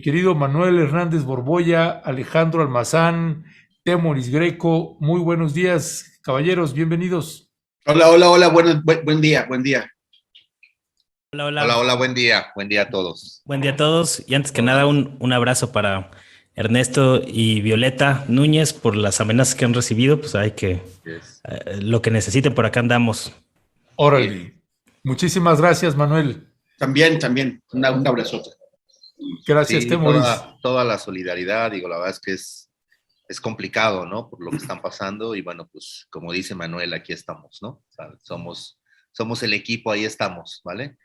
mi querido Manuel Hernández Borboya, Alejandro Almazán, Temoris Greco. Muy buenos días, caballeros, bienvenidos. Hola, hola, hola, buen día, buen día. Hola, Hola, hola. hola, buen día a todos. Buen día a todos. Y antes que nada, un abrazo para Ernesto y Violeta Núñez por las amenazas que han recibido. Pues hay que, Yes. lo que necesiten, por acá andamos. Órale. Muchísimas gracias, Manuel. También, un abrazote. Gracias, Sí, Temoris. toda la solidaridad, digo, la verdad es que es complicado, ¿no? Por lo que están pasando y bueno, pues como dice Manuel, aquí estamos, ¿no? O sea, somos el equipo, ahí estamos, ¿vale?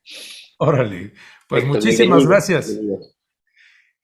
Órale. Pues Perfecto, muchísimas bienvenido. gracias.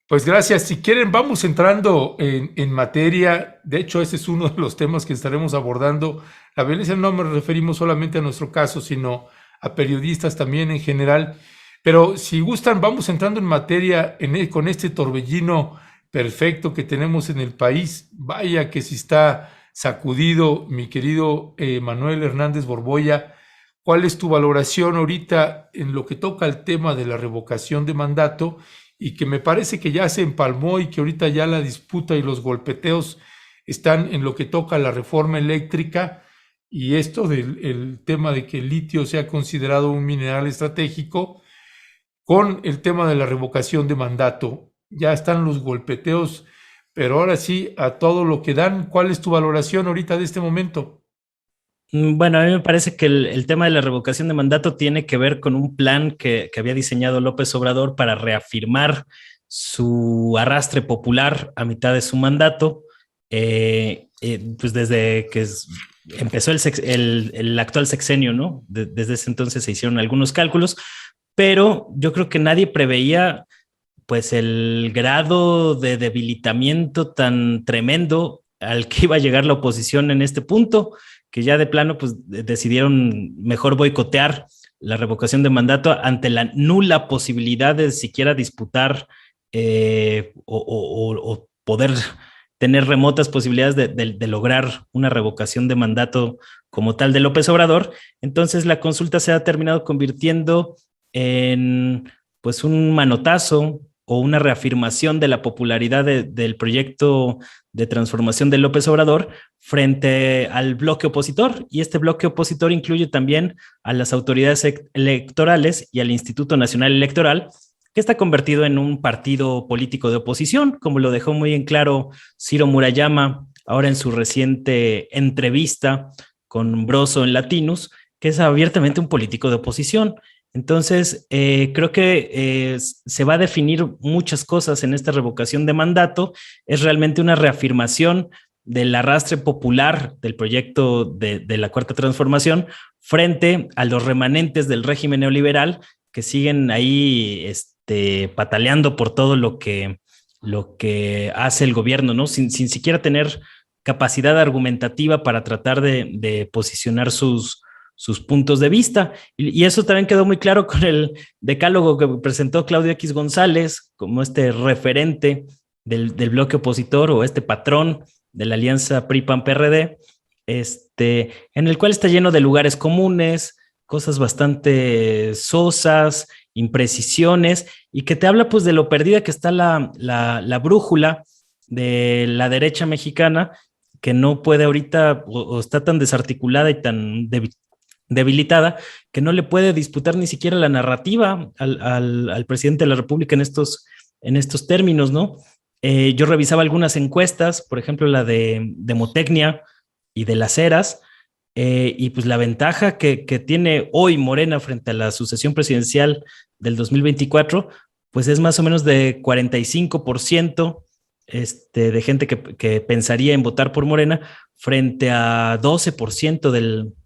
Pues gracias. Si quieren, vamos entrando en materia. De hecho, ese es uno de los temas que estaremos abordando. La violencia no me referimos solamente a nuestro caso, sino a periodistas también en general. Pero si gustan, vamos entrando en materia con este torbellino perfecto que tenemos en el país. Vaya que si está sacudido, mi querido Manuel Hernández Borboya. ¿Cuál es tu valoración ahorita en lo que toca al tema de la revocación de mandato? Y que me parece que ya se empalmó y que ahorita ya la disputa y los golpeteos están en lo que toca a la reforma eléctrica y esto del tema de que el litio sea considerado un mineral estratégico con el tema de la revocación de mandato. Ya están los golpeteos, pero ahora sí, a todo lo que dan. ¿Cuál es tu valoración ahorita de este momento? Bueno, a mí me parece que el tema de la revocación de mandato tiene que ver con un plan que había diseñado López Obrador para reafirmar su arrastre popular a mitad de su mandato, pues desde que empezó el actual sexenio, ¿no? Desde ese entonces se hicieron algunos cálculos, pero yo creo que nadie preveía pues el grado de debilitamiento tan tremendo al que iba a llegar la oposición en este punto, que ya de plano pues decidieron mejor boicotear la revocación de mandato ante la nula posibilidad de siquiera disputar o poder tener remotas posibilidades de lograr una revocación de mandato como tal de López Obrador. Entonces la consulta se ha terminado convirtiendo en pues un manotazo o una reafirmación de la popularidad del proyecto de transformación de López Obrador frente al bloque opositor. Y este bloque opositor incluye también a las autoridades electorales y al Instituto Nacional Electoral, que está convertido en un partido político de oposición, como lo dejó muy en claro Ciro Murayama ahora en su reciente entrevista con Broso en Latinus, que es abiertamente un político de oposición. Entonces, creo que se va a definir muchas cosas en esta revocación de mandato. Es realmente una reafirmación del arrastre popular del proyecto de la Cuarta Transformación frente a los remanentes del régimen neoliberal que siguen ahí pataleando por todo lo que hace el gobierno, ¿no? Sin siquiera tener capacidad argumentativa para tratar de posicionar sus puntos de vista. Y eso también quedó muy claro con el decálogo que presentó Claudio X González como este referente del bloque opositor o este patrón de la alianza PRI-PAN-PRD, en el cual está lleno de lugares comunes, cosas bastante sosas, imprecisiones, y que te habla pues de lo perdida que está la brújula de la derecha mexicana, que no puede ahorita o está tan desarticulada y tan debilitada que no le puede disputar ni siquiera la narrativa al presidente de la República en estos términos, ¿no? Yo revisaba algunas encuestas, por ejemplo, la de Demotecnia y de Las Heras, y pues la ventaja que tiene hoy Morena frente a la sucesión presidencial del 2024, pues es más o menos de 45% de gente que pensaría en votar por Morena frente a 12%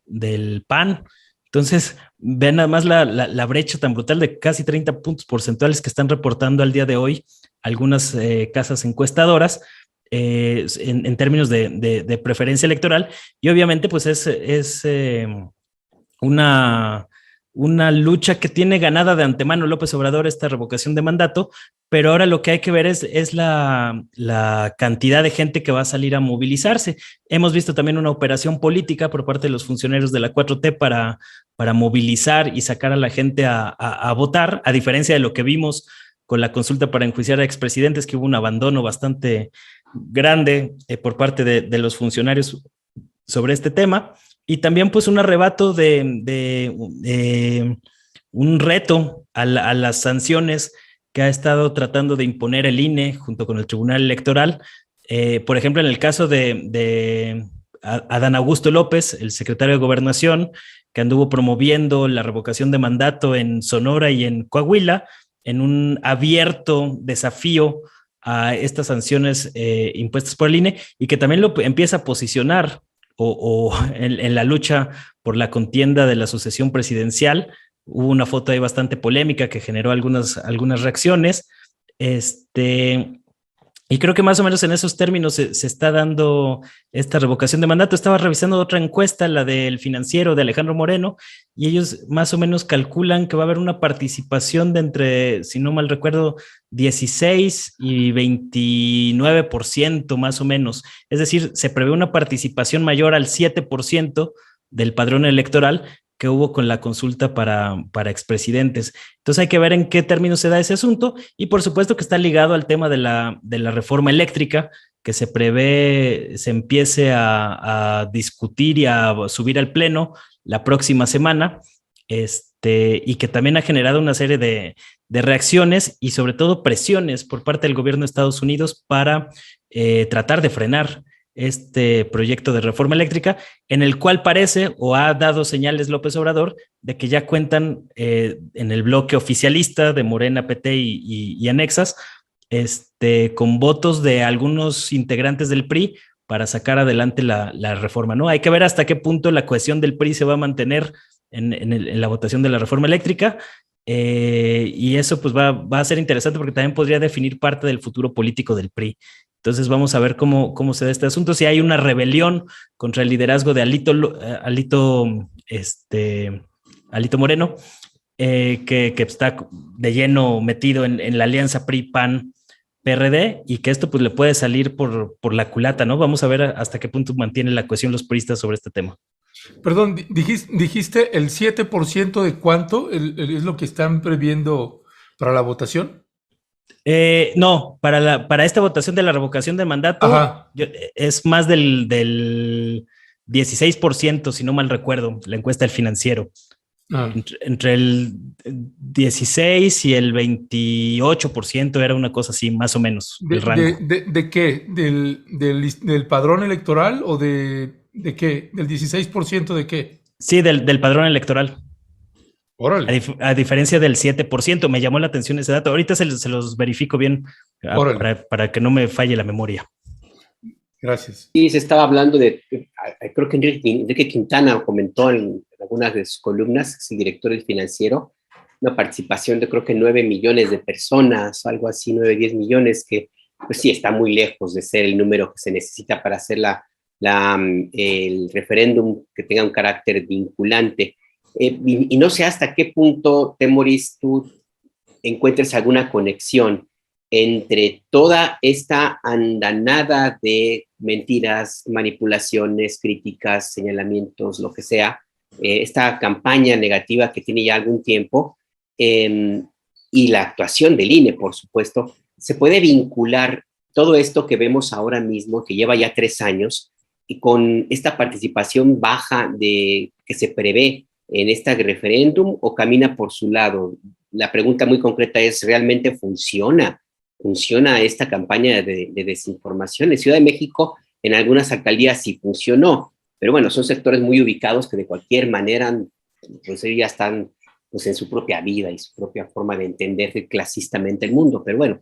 del PAN. Entonces, vean nada más la brecha tan brutal de casi 30 puntos porcentuales que están reportando al día de hoy algunas casas encuestadoras en términos de preferencia electoral. Y obviamente, pues es una, una lucha que tiene ganada de antemano López Obrador, esta revocación de mandato, pero ahora lo que hay que ver es la cantidad de gente que va a salir a movilizarse. Hemos visto también una operación política por parte de los funcionarios de la 4T para movilizar y sacar a la gente a votar, a diferencia de lo que vimos con la consulta para enjuiciar a expresidentes, que hubo un abandono bastante grande por parte de los funcionarios sobre este tema, y también pues un arrebato de un reto a las sanciones que ha estado tratando de imponer el INE junto con el Tribunal Electoral. Por ejemplo, en el caso de Adán Augusto López, el secretario de Gobernación, que anduvo promoviendo la revocación de mandato en Sonora y en Coahuila, en un abierto desafío a estas sanciones impuestas por el INE, y que también lo empieza a posicionar en la lucha por la contienda de la sucesión presidencial. Hubo una foto ahí bastante polémica que generó algunas reacciones. Y creo que más o menos en esos términos se está dando esta revocación de mandato. Estaba revisando otra encuesta, la del Financiero de Alejandro Moreno, y ellos más o menos calculan que va a haber una participación de entre, si no mal recuerdo, 16 y 29% más o menos. Es decir, se prevé una participación mayor al 7% del padrón electoral que hubo con la consulta para expresidentes. Entonces hay que ver en qué términos se da ese asunto, y por supuesto que está ligado al tema de la reforma eléctrica, que se prevé se empiece a discutir y a subir al pleno la próxima semana, y que también ha generado una serie de reacciones y sobre todo presiones por parte del gobierno de Estados Unidos para tratar de frenar este proyecto de reforma eléctrica, en el cual parece o ha dado señales López Obrador de que ya cuentan en el bloque oficialista de Morena, PT y anexas, con votos de algunos integrantes del PRI para sacar adelante la reforma, ¿no? Hay que ver hasta qué punto la cohesión del PRI se va a mantener en la votación de la reforma eléctrica, y eso pues va a ser interesante porque también podría definir parte del futuro político del PRI. Entonces vamos a ver cómo se da este asunto, si hay una rebelión contra el liderazgo de Alito Moreno, que está de lleno metido en la alianza PRI-PAN-PRD, y que esto pues le puede salir por la culata, ¿no? Vamos a ver hasta qué punto mantiene la cohesión los priistas sobre este tema. Perdón, dijiste el 7% de cuánto es lo que están previendo para la votación. No, para esta votación de la revocación de mandato es más del 16%, si no mal recuerdo, la encuesta del Financiero. Entre el 16 y el 28% era una cosa así, más o menos. El rango. ¿De qué? ¿Del padrón electoral o de qué? ¿Del 16% de qué? Sí, del padrón electoral. Órale. A diferencia del 7%, me llamó la atención ese dato. Ahorita se los verifico bien para que no me falle la memoria. Gracias. Sí, se estaba hablando creo que Enrique Quintana comentó en algunas de sus columnas, es el director del Financiero, una participación de creo que 9 millones de personas, algo así, 9, 10 millones, que pues sí, está muy lejos de ser el número que se necesita para hacer el referéndum que tenga un carácter vinculante. Y no sé hasta qué punto, Temoris, tú encuentres alguna conexión entre toda esta andanada de mentiras, manipulaciones, críticas, señalamientos, lo que sea, esta campaña negativa que tiene ya algún tiempo, y la actuación del INE, por supuesto. Se puede vincular todo esto que vemos ahora mismo, que lleva ya 3 años, y con esta participación baja que se prevé en este referéndum, o camina por su lado. La pregunta muy concreta es, ¿realmente funciona esta campaña de desinformación? En Ciudad de México, en algunas alcaldías sí funcionó, pero bueno, son sectores muy ubicados que de cualquier manera pues ya están pues, en su propia vida y su propia forma de entender clasistamente el mundo. Pero bueno,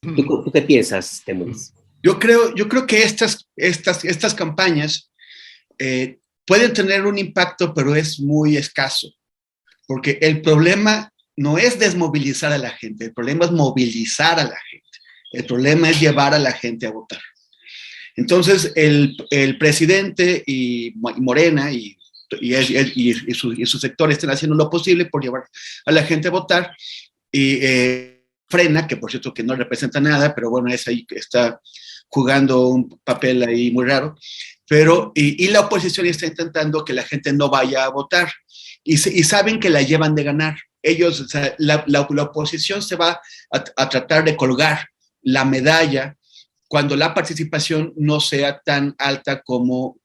¿tú qué piensas, Temoris? Yo creo que estas campañas pueden tener un impacto, pero es muy escaso, porque el problema no es desmovilizar a la gente, el problema es movilizar a la gente, el problema es llevar a la gente a votar. Entonces, el presidente y Morena y su sector están haciendo lo posible por llevar a la gente a votar, y Frena, que por cierto que no representa nada, pero bueno, es ahí que está jugando un papel ahí muy raro, pero y la oposición está intentando que la gente no vaya a votar, y saben que la llevan de ganar. ellos, o sea, la oposición se va a tratar de colgar la medalla cuando la participación no sea tan alta como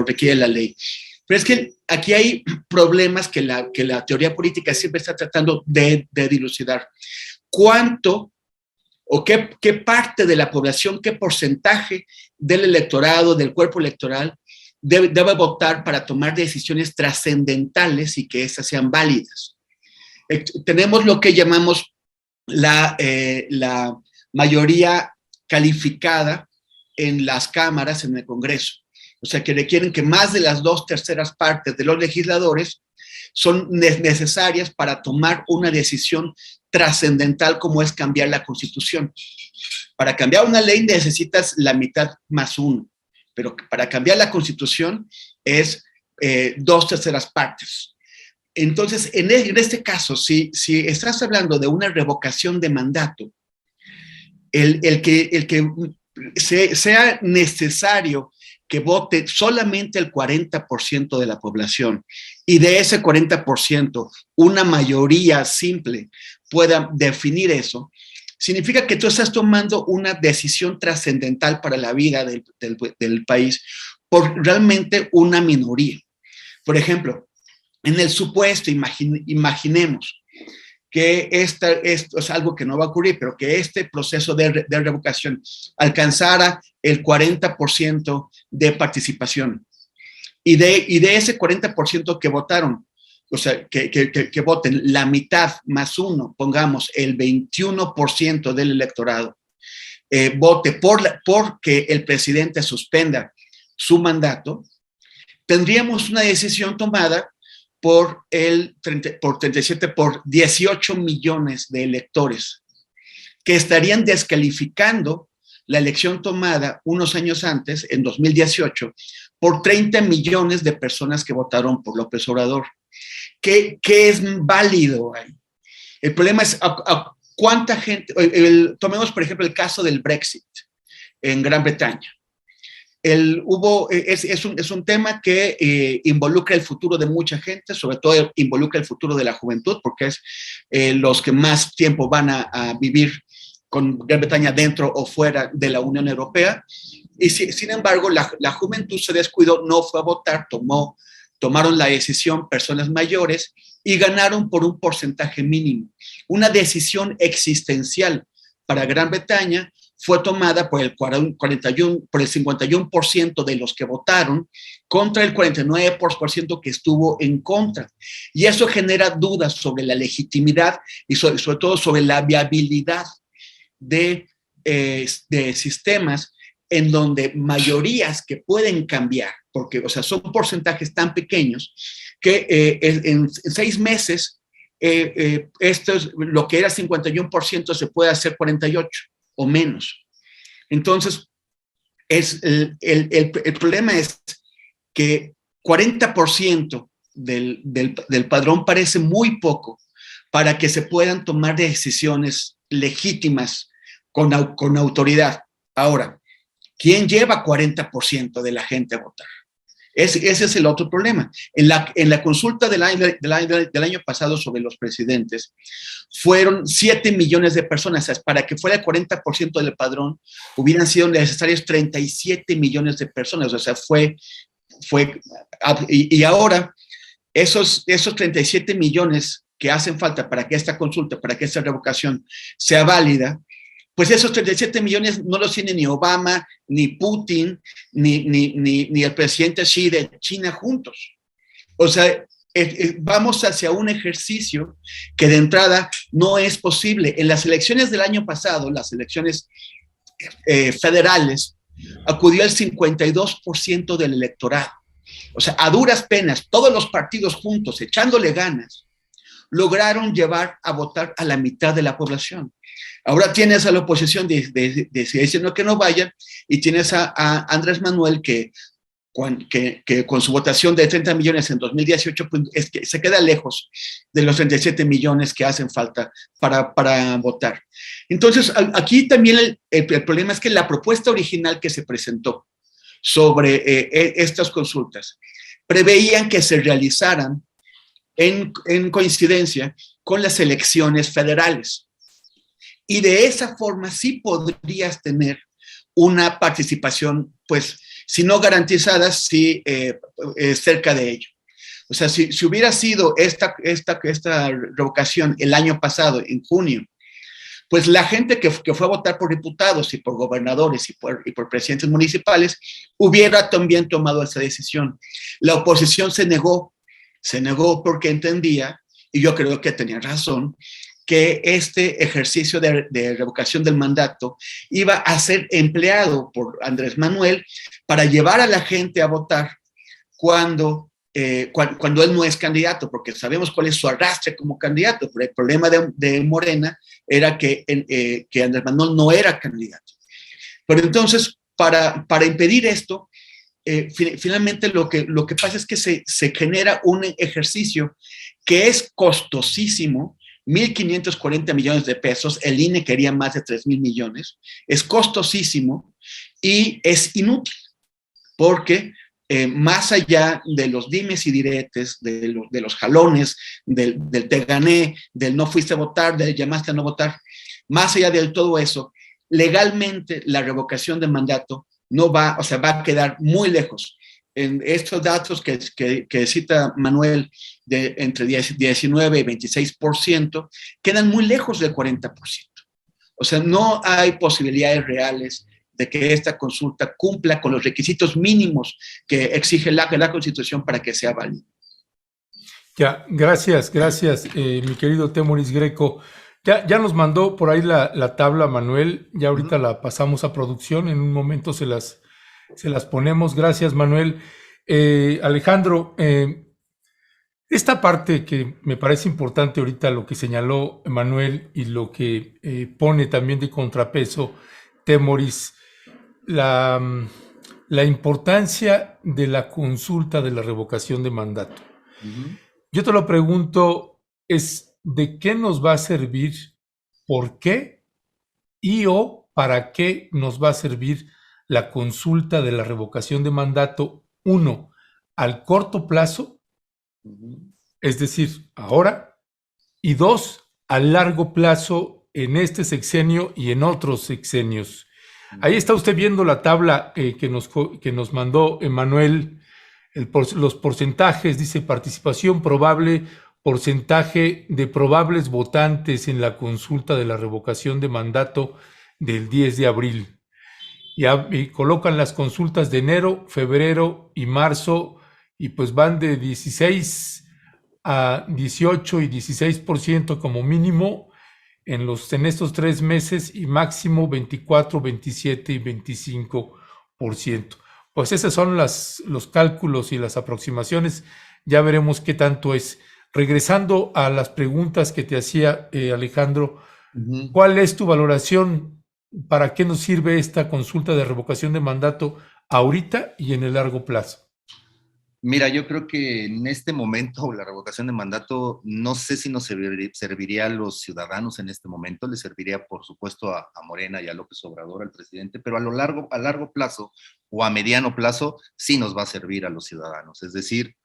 requiere la ley. Pero es que aquí hay problemas que la teoría política siempre está tratando de dilucidar. ¿Cuánto o qué parte de la población, qué porcentaje del electorado, del cuerpo electoral, debe votar para tomar decisiones trascendentales y que esas sean válidas? Tenemos lo que llamamos la mayoría calificada en las cámaras, en el Congreso. O sea, que requieren que más de las 2/3 partes de los legisladores son necesarias para tomar una decisión trascendental como es cambiar la Constitución. Para cambiar una ley necesitas la mitad más uno, pero para cambiar la Constitución es 2/3 partes. Entonces, en este caso, si estás hablando de una revocación de mandato, el que sea necesario que vote solamente el 40% de la población y de ese 40% una mayoría simple pueda definir eso, significa que tú estás tomando una decisión trascendental para la vida del país por realmente una minoría. Por ejemplo, en el supuesto, imaginemos que esto es algo que no va a ocurrir, pero que este proceso de revocación alcanzara el 40% de participación. Y de ese 40% que votaron, o sea, que voten la mitad más uno, pongamos el 21% del electorado, vote porque el presidente suspenda su mandato, tendríamos una decisión tomada por 18 millones de electores que estarían descalificando la elección tomada unos años antes, en 2018, por 30 millones de personas que votaron por López Obrador. ¿Qué es válido ahí? El problema es a cuánta gente, tomemos por ejemplo el caso del Brexit en Gran Bretaña. Es un tema que involucra el futuro de mucha gente, sobre todo involucra el futuro de la juventud, porque es los que más tiempo van a vivir con Gran Bretaña dentro o fuera de la Unión Europea. Y sin embargo, la juventud se descuidó, no fue a votar, tomaron la decisión personas mayores y ganaron por un porcentaje mínimo. Una decisión existencial para Gran Bretaña fue tomada por el 51% de los que votaron contra el 49% que estuvo en contra. Y eso genera dudas sobre la legitimidad y sobre todo sobre la viabilidad de sistemas en donde mayorías que pueden cambiar, porque o sea, son porcentajes tan pequeños que en 6 meses esto es, lo que era 51% se puede hacer 48% o menos. Entonces, el problema es que 40% del padrón parece muy poco para que se puedan tomar decisiones legítimas con autoridad. Ahora, ¿quién lleva 40% de la gente a votar? Ese es el otro problema. En la consulta del año pasado sobre los presidentes, fueron 7 millones de personas. Para que fuera el 40% del padrón, hubieran sido necesarios 37 millones de personas. O sea, y ahora, esos 37 millones que hacen falta para que esta consulta, para que esta revocación sea válida, pues esos 37 millones no los tiene ni Obama, ni Putin, ni el presidente Xi de China juntos. O sea, vamos hacia un ejercicio que de entrada no es posible. En las elecciones del año pasado, las elecciones federales, acudió el 52% del electorado. O sea, a duras penas, todos los partidos juntos, echándole ganas, lograron llevar a votar a la mitad de la población. Ahora tienes a la oposición diciendo que no vayan y tienes a Andrés Manuel que con su votación de 30 millones en 2018 pues, se queda lejos de los 37 millones que hacen falta para votar. Entonces, aquí también el problema es que la propuesta original que se presentó sobre estas consultas preveían que se realizaran en coincidencia con las elecciones federales. Y de esa forma sí podrías tener una participación, pues, si no garantizada, sí cerca de ello. O sea, si hubiera sido esta revocación el año pasado, en junio, pues la gente que fue a votar por diputados y por gobernadores y por presidentes municipales hubiera también tomado esa decisión. La oposición se negó porque entendía, y yo creo que tenía razón, que este ejercicio de revocación del mandato iba a ser empleado por Andrés Manuel para llevar a la gente a votar cuando él no es candidato, porque sabemos cuál es su arrastre como candidato, pero el problema de Morena era que Andrés Manuel no era candidato. Pero entonces, para impedir esto, finalmente lo que pasa es que se genera un ejercicio que es costosísimo, 1.540 millones de pesos, el INE quería más de 3.000 millones, es costosísimo y es inútil, porque más allá de los dimes y diretes, de los jalones, del te gané, del no fuiste a votar, del llamaste a no votar, más allá de todo eso, legalmente la revocación de mandato no va, o sea, va a quedar muy lejos. En estos datos que cita Manuel, de entre 19 y 26%, quedan muy lejos del 40%. O sea, no hay posibilidades reales de que esta consulta cumpla con los requisitos mínimos que exige la Constitución para que sea válida. Ya, gracias, mi querido Temoris Greco. Ya nos mandó por ahí la tabla, Manuel. Ya ahorita la pasamos a producción. En un momento se las ponemos. Gracias, Manuel. Alejandro, esta parte que me parece importante ahorita, lo que señaló Manuel y lo que pone también de contrapeso Temoris, la importancia de la consulta de la revocación de mandato. Yo te lo pregunto, es ¿de qué nos va a servir? ¿Por qué? ¿Y o para qué nos va a servir la consulta de la revocación de mandato? Uno, al corto plazo, es decir, ahora, y dos, a largo plazo en este sexenio y en otros sexenios. Ahí está usted viendo la tabla que nos mandó Emanuel, los porcentajes, dice participación probable, porcentaje de probables votantes en la consulta de la revocación de mandato del 10 de abril. Y colocan las consultas de enero, febrero y marzo, y pues van de 16 a 18 y 16% como mínimo en estos 3 meses, y máximo 24, 27 y 25%. Pues esos son los cálculos y las aproximaciones. Ya veremos qué tanto es. Regresando a las preguntas que te hacía Alejandro, ¿cuál es tu valoración? ¿Para qué nos sirve esta consulta de revocación de mandato ahorita y en el largo plazo? Mira, yo creo que en este momento la revocación de mandato no sé si nos serviría a los ciudadanos en este momento, le serviría por supuesto a Morena y a López Obrador, al presidente, pero a largo plazo o a mediano plazo sí nos va a servir a los ciudadanos. Es decir,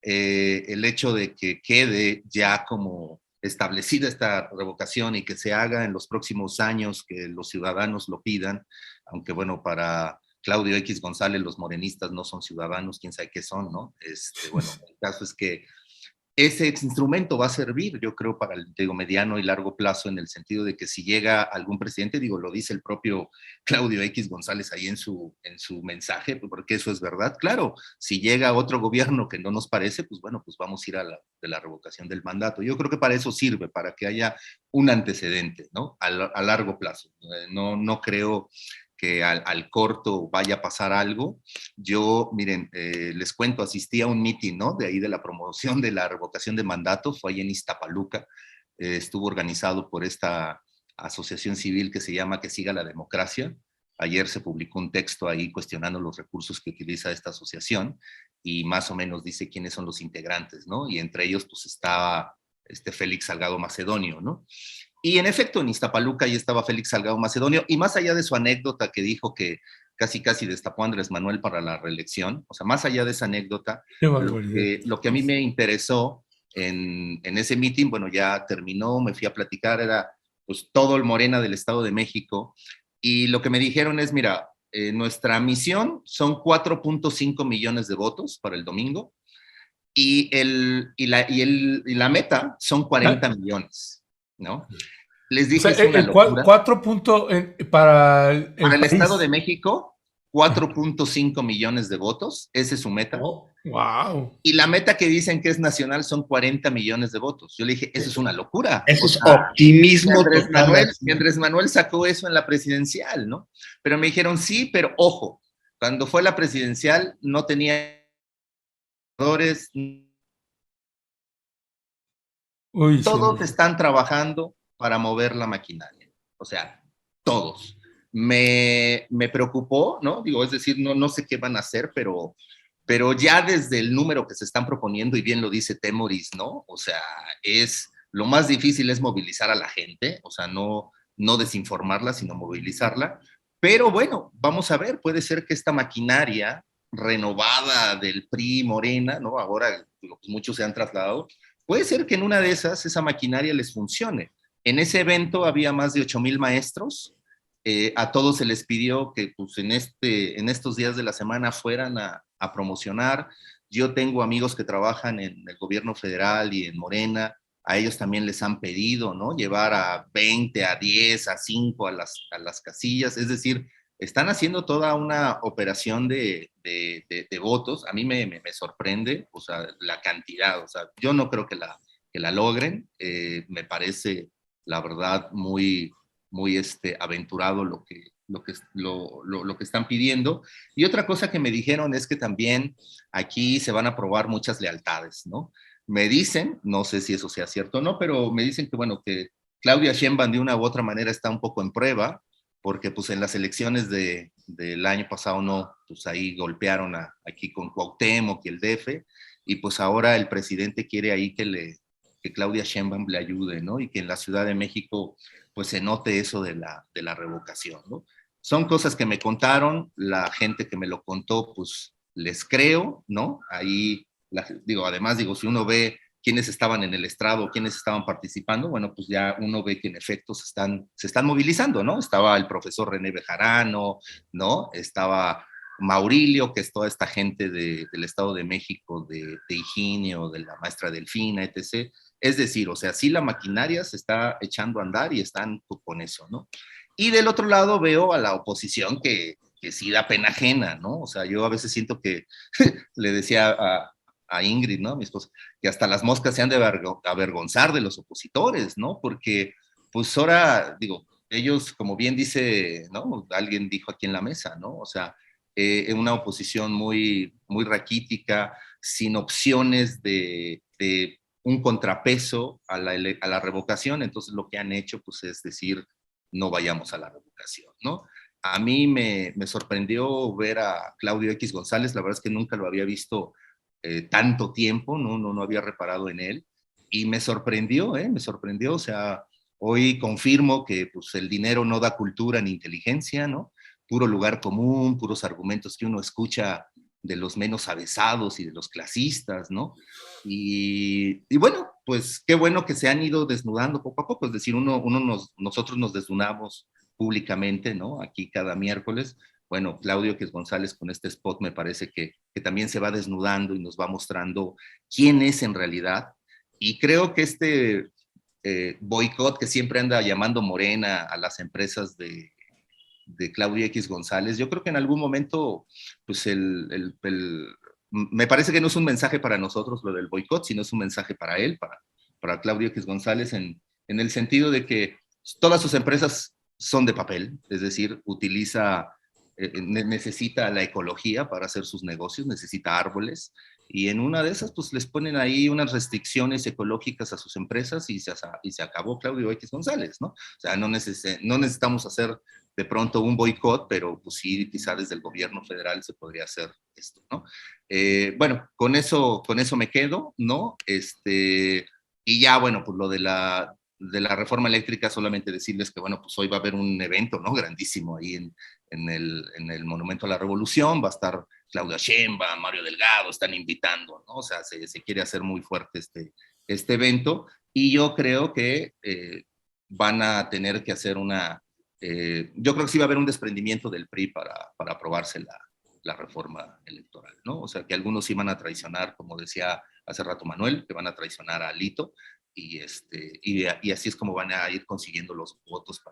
el hecho de que quede ya como establecida esta revocación y que se haga en los próximos años, que los ciudadanos lo pidan, aunque bueno, para Claudio X González, los morenistas no son ciudadanos, quién sabe qué son, ¿no? Bueno, el caso es que ese instrumento va a servir, yo creo, para el mediano y largo plazo, en el sentido de que si llega algún presidente, lo dice el propio Claudio X González ahí en su mensaje, porque eso es verdad. Claro, si llega otro gobierno que no nos parece, pues bueno, pues vamos a ir de la revocación del mandato. Yo creo que para eso sirve, para que haya un antecedente, ¿no? A largo plazo. No creo que al corto vaya a pasar algo. Yo, miren, les cuento, asistí a un meeting, ¿no? De ahí de la promoción de la revocación de mandato, fue ahí en Iztapaluca, estuvo organizado por esta asociación civil que se llama Que Siga la Democracia. Ayer se publicó un texto ahí cuestionando los recursos que utiliza esta asociación y más o menos dice quiénes son los integrantes, ¿no? Y entre ellos pues estaba Félix Salgado Macedonio, ¿no? Y en efecto, en Iztapaluca ahí estaba Félix Salgado Macedonio, y más allá de su anécdota que dijo que casi destapó a Andrés Manuel para la reelección, o sea, más allá de esa anécdota, lo que a mí me interesó en ese meeting, bueno, ya terminó, me fui a platicar, era pues todo el Morena del Estado de México, y lo que me dijeron es, mira, nuestra misión son 4.5 millones de votos para el domingo, y la meta son 40 millones, ¿no? Les O dije, sea, es una el locura. 4 puntos para el Para el país. Estado de México, 4.5 millones de votos, esa es su meta. Oh, wow. Y la meta que dicen que es nacional son 40 millones de votos. Yo le dije, eso es una locura. Eso O es sea, optimismo total. Andrés Manuel sacó eso en la presidencial, ¿no? Pero me dijeron, sí, pero ojo, cuando fue la presidencial no tenía gobernadores, Uy, sí. todos están trabajando para mover la maquinaria. O sea, todos. Me preocupó, ¿no? Digo, es decir, no sé qué van a hacer, pero ya desde el número que se están proponiendo, y bien lo dice Temoris, ¿no? O sea, lo más difícil es movilizar a la gente, o sea, no desinformarla, sino movilizarla. Pero bueno, vamos a ver, puede ser que esta maquinaria renovada del PRI Morena, ¿no? Ahora pues, muchos se han trasladado, puede ser que en una de esas esa maquinaria les funcione. En ese evento había más de 8,000 maestros, a todos se les pidió que pues, en estos días de la semana fueran a promocionar. Yo tengo amigos que trabajan en el gobierno federal y en Morena, a ellos también les han pedido, ¿no? Llevar a 20, a 10, a 5 a las casillas, es decir, están haciendo toda una operación de votos. A mí me sorprende, o sea, la cantidad, o sea, yo no creo que la logren, me parece, la verdad, muy aventurado lo que están pidiendo. Y otra cosa que me dijeron es que también aquí se van a probar muchas lealtades, ¿no? Me dicen, no sé si eso sea cierto o no, pero me dicen que, bueno, que Claudia Sheinbaum de una u otra manera está un poco en prueba, porque pues en las elecciones del año pasado no, pues ahí golpearon aquí con Cuauhtémoc y el DF, y pues ahora el presidente quiere ahí que Claudia Sheinbaum le ayude, ¿no? Y que en la Ciudad de México pues se note eso de la revocación, ¿no? Son cosas que me contaron, la gente que me lo contó, pues les creo, ¿no? Ahí, además, si uno ve quiénes estaban en el estrado, quiénes estaban participando, bueno, pues ya uno ve que en efecto se están movilizando, ¿no? Estaba el profesor René Bejarano, ¿no? Estaba Maurilio, que es toda esta gente del Estado de México, de Higinio, de la maestra Delfina, etc. Es decir, o sea, sí la maquinaria se está echando a andar y están con eso, ¿no? Y del otro lado veo a la oposición que sí da pena ajena, ¿no? O sea, yo a veces siento que le decía a Ingrid, ¿no? Mi esposa, que hasta las moscas se han de avergonzar de los opositores, ¿no? Porque, pues ahora, ellos, como bien dice, ¿no? Alguien dijo aquí en la mesa, ¿no? O sea, una oposición muy, muy raquítica, sin opciones de un contrapeso a la revocación, entonces lo que han hecho, pues, es decir, no vayamos a la revocación, ¿no? A mí me sorprendió ver a Claudio X González, la verdad es que nunca lo había visto tanto tiempo, no había reparado en él, y me sorprendió, o sea, hoy confirmo que pues, el dinero no da cultura ni inteligencia, ¿no? Puro lugar común, puros argumentos que uno escucha de los menos avesados y de los clasistas, ¿no? Y bueno, pues qué bueno que se han ido desnudando poco a poco, es decir, nosotros nos desnudamos públicamente, ¿no? Aquí cada miércoles. Bueno, Claudio X González con este spot me parece que también se va desnudando y nos va mostrando quién es en realidad. Y creo que este boicot que siempre anda llamando Morena a las empresas de Claudio X González, yo creo que en algún momento, pues me parece que no es un mensaje para nosotros lo del boicot, sino es un mensaje para él, para Claudio X González, en el sentido de que todas sus empresas son de papel, es decir, necesita la ecología para hacer sus negocios, necesita árboles, y en una de esas, pues les ponen ahí unas restricciones ecológicas a sus empresas y se acabó Claudio X González, ¿no? O sea, no necesitamos hacer de pronto un boicot, pero pues sí, quizá desde el gobierno federal se podría hacer esto, ¿no? Bueno, con eso me quedo, ¿no? Y ya, bueno, pues lo de la reforma eléctrica, solamente decirles que, bueno, pues hoy va a haber un evento, ¿no? Grandísimo ahí en el Monumento a la Revolución, va a estar Claudia Sheinbaum, Mario Delgado, están invitando, ¿no? O sea, se quiere hacer muy fuerte este evento, y yo creo que van a tener que hacer yo creo que sí va a haber un desprendimiento del PRI para aprobarse la reforma electoral, ¿no? O sea, que algunos sí van a traicionar, como decía hace rato Manuel, que van a traicionar a Alito, y así es como van a ir consiguiendo los votos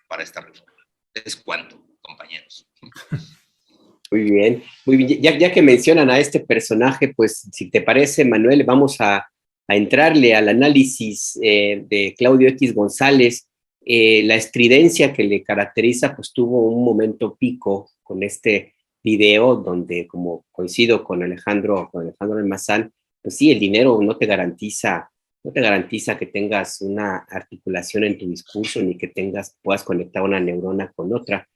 para esta reforma. Es cuanto, compañeros. Muy bien, muy bien. Ya que mencionan a este personaje, pues si te parece, Manuel, vamos a entrarle al análisis de Claudio X González. La estridencia que le caracteriza, pues tuvo un momento pico con este video donde, como coincido con Alejandro Almazán, pues sí, el dinero no te garantiza que tengas una articulación en tu discurso ni que puedas conectar una neurona con otra.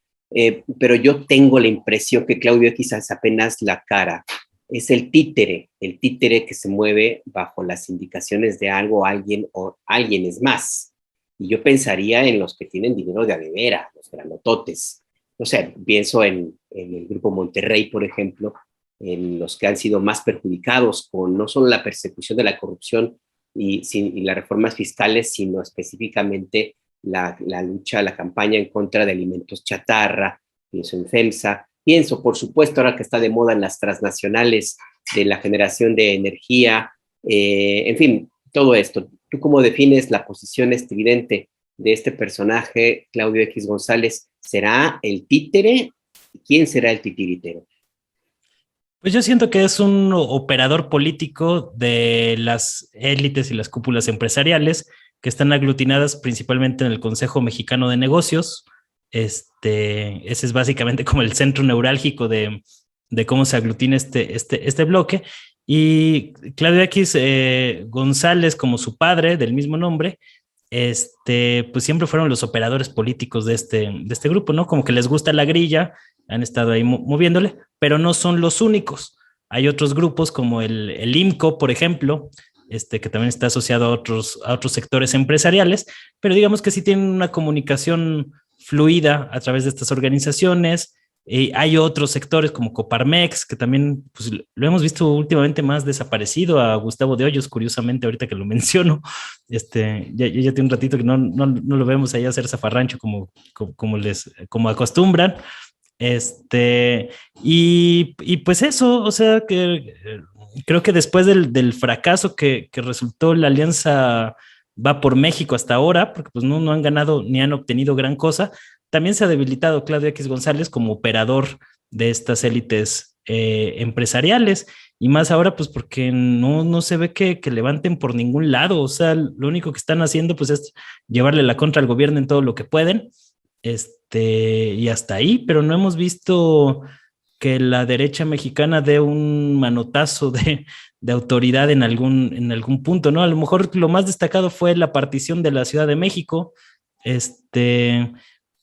Pero yo tengo la impresión que Claudio X es apenas la cara, es el títere que se mueve bajo las indicaciones de algo, alguien o alguien es más. Y yo pensaría en los que tienen dinero de a de veras, los granototes. No sé, pienso en el Grupo Monterrey, por ejemplo, en los que han sido más perjudicados con no solo la persecución de la corrupción y las reformas fiscales, sino específicamente la lucha, la campaña en contra de alimentos chatarra, pienso en FEMSA, pienso, por supuesto, ahora que está de moda en las transnacionales de la generación de energía, en fin, todo esto. ¿Tú cómo defines la posición estridente de este personaje, Claudio X González? ¿Será el títere? ¿Quién será el titiritero? Pues yo siento que es un operador político de las élites y las cúpulas empresariales que están aglutinadas principalmente en el Consejo Mexicano de Negocios. Ese es básicamente como el centro neurálgico de cómo se aglutina este bloque. Y Claudio X González, como su padre, del mismo nombre, pues siempre fueron los operadores políticos de este grupo, ¿no? Como que les gusta la grilla, han estado ahí moviéndole, pero no son los únicos. Hay otros grupos como el IMCO, por ejemplo, que también está asociado a otros sectores empresariales, pero digamos que sí tienen una comunicación fluida a través de estas organizaciones. Hay otros sectores como Coparmex, que también pues, lo hemos visto últimamente más desaparecido, a Gustavo de Hoyos, curiosamente, ahorita que lo menciono. Ya tiene un ratito que no lo vemos ahí hacer zafarrancho como acostumbran. Y pues eso, o sea que creo que después del fracaso que resultó la alianza Va por México hasta ahora, porque pues no han ganado ni han obtenido gran cosa, también se ha debilitado Claudio X González como operador de estas élites empresariales, y más ahora pues porque no se ve que levanten por ningún lado. O sea, lo único que están haciendo pues es llevarle la contra al gobierno en todo lo que pueden, y hasta ahí, pero no hemos visto que la derecha mexicana dé un manotazo de autoridad en algún punto, ¿no? A lo mejor lo más destacado fue la partición de la Ciudad de México,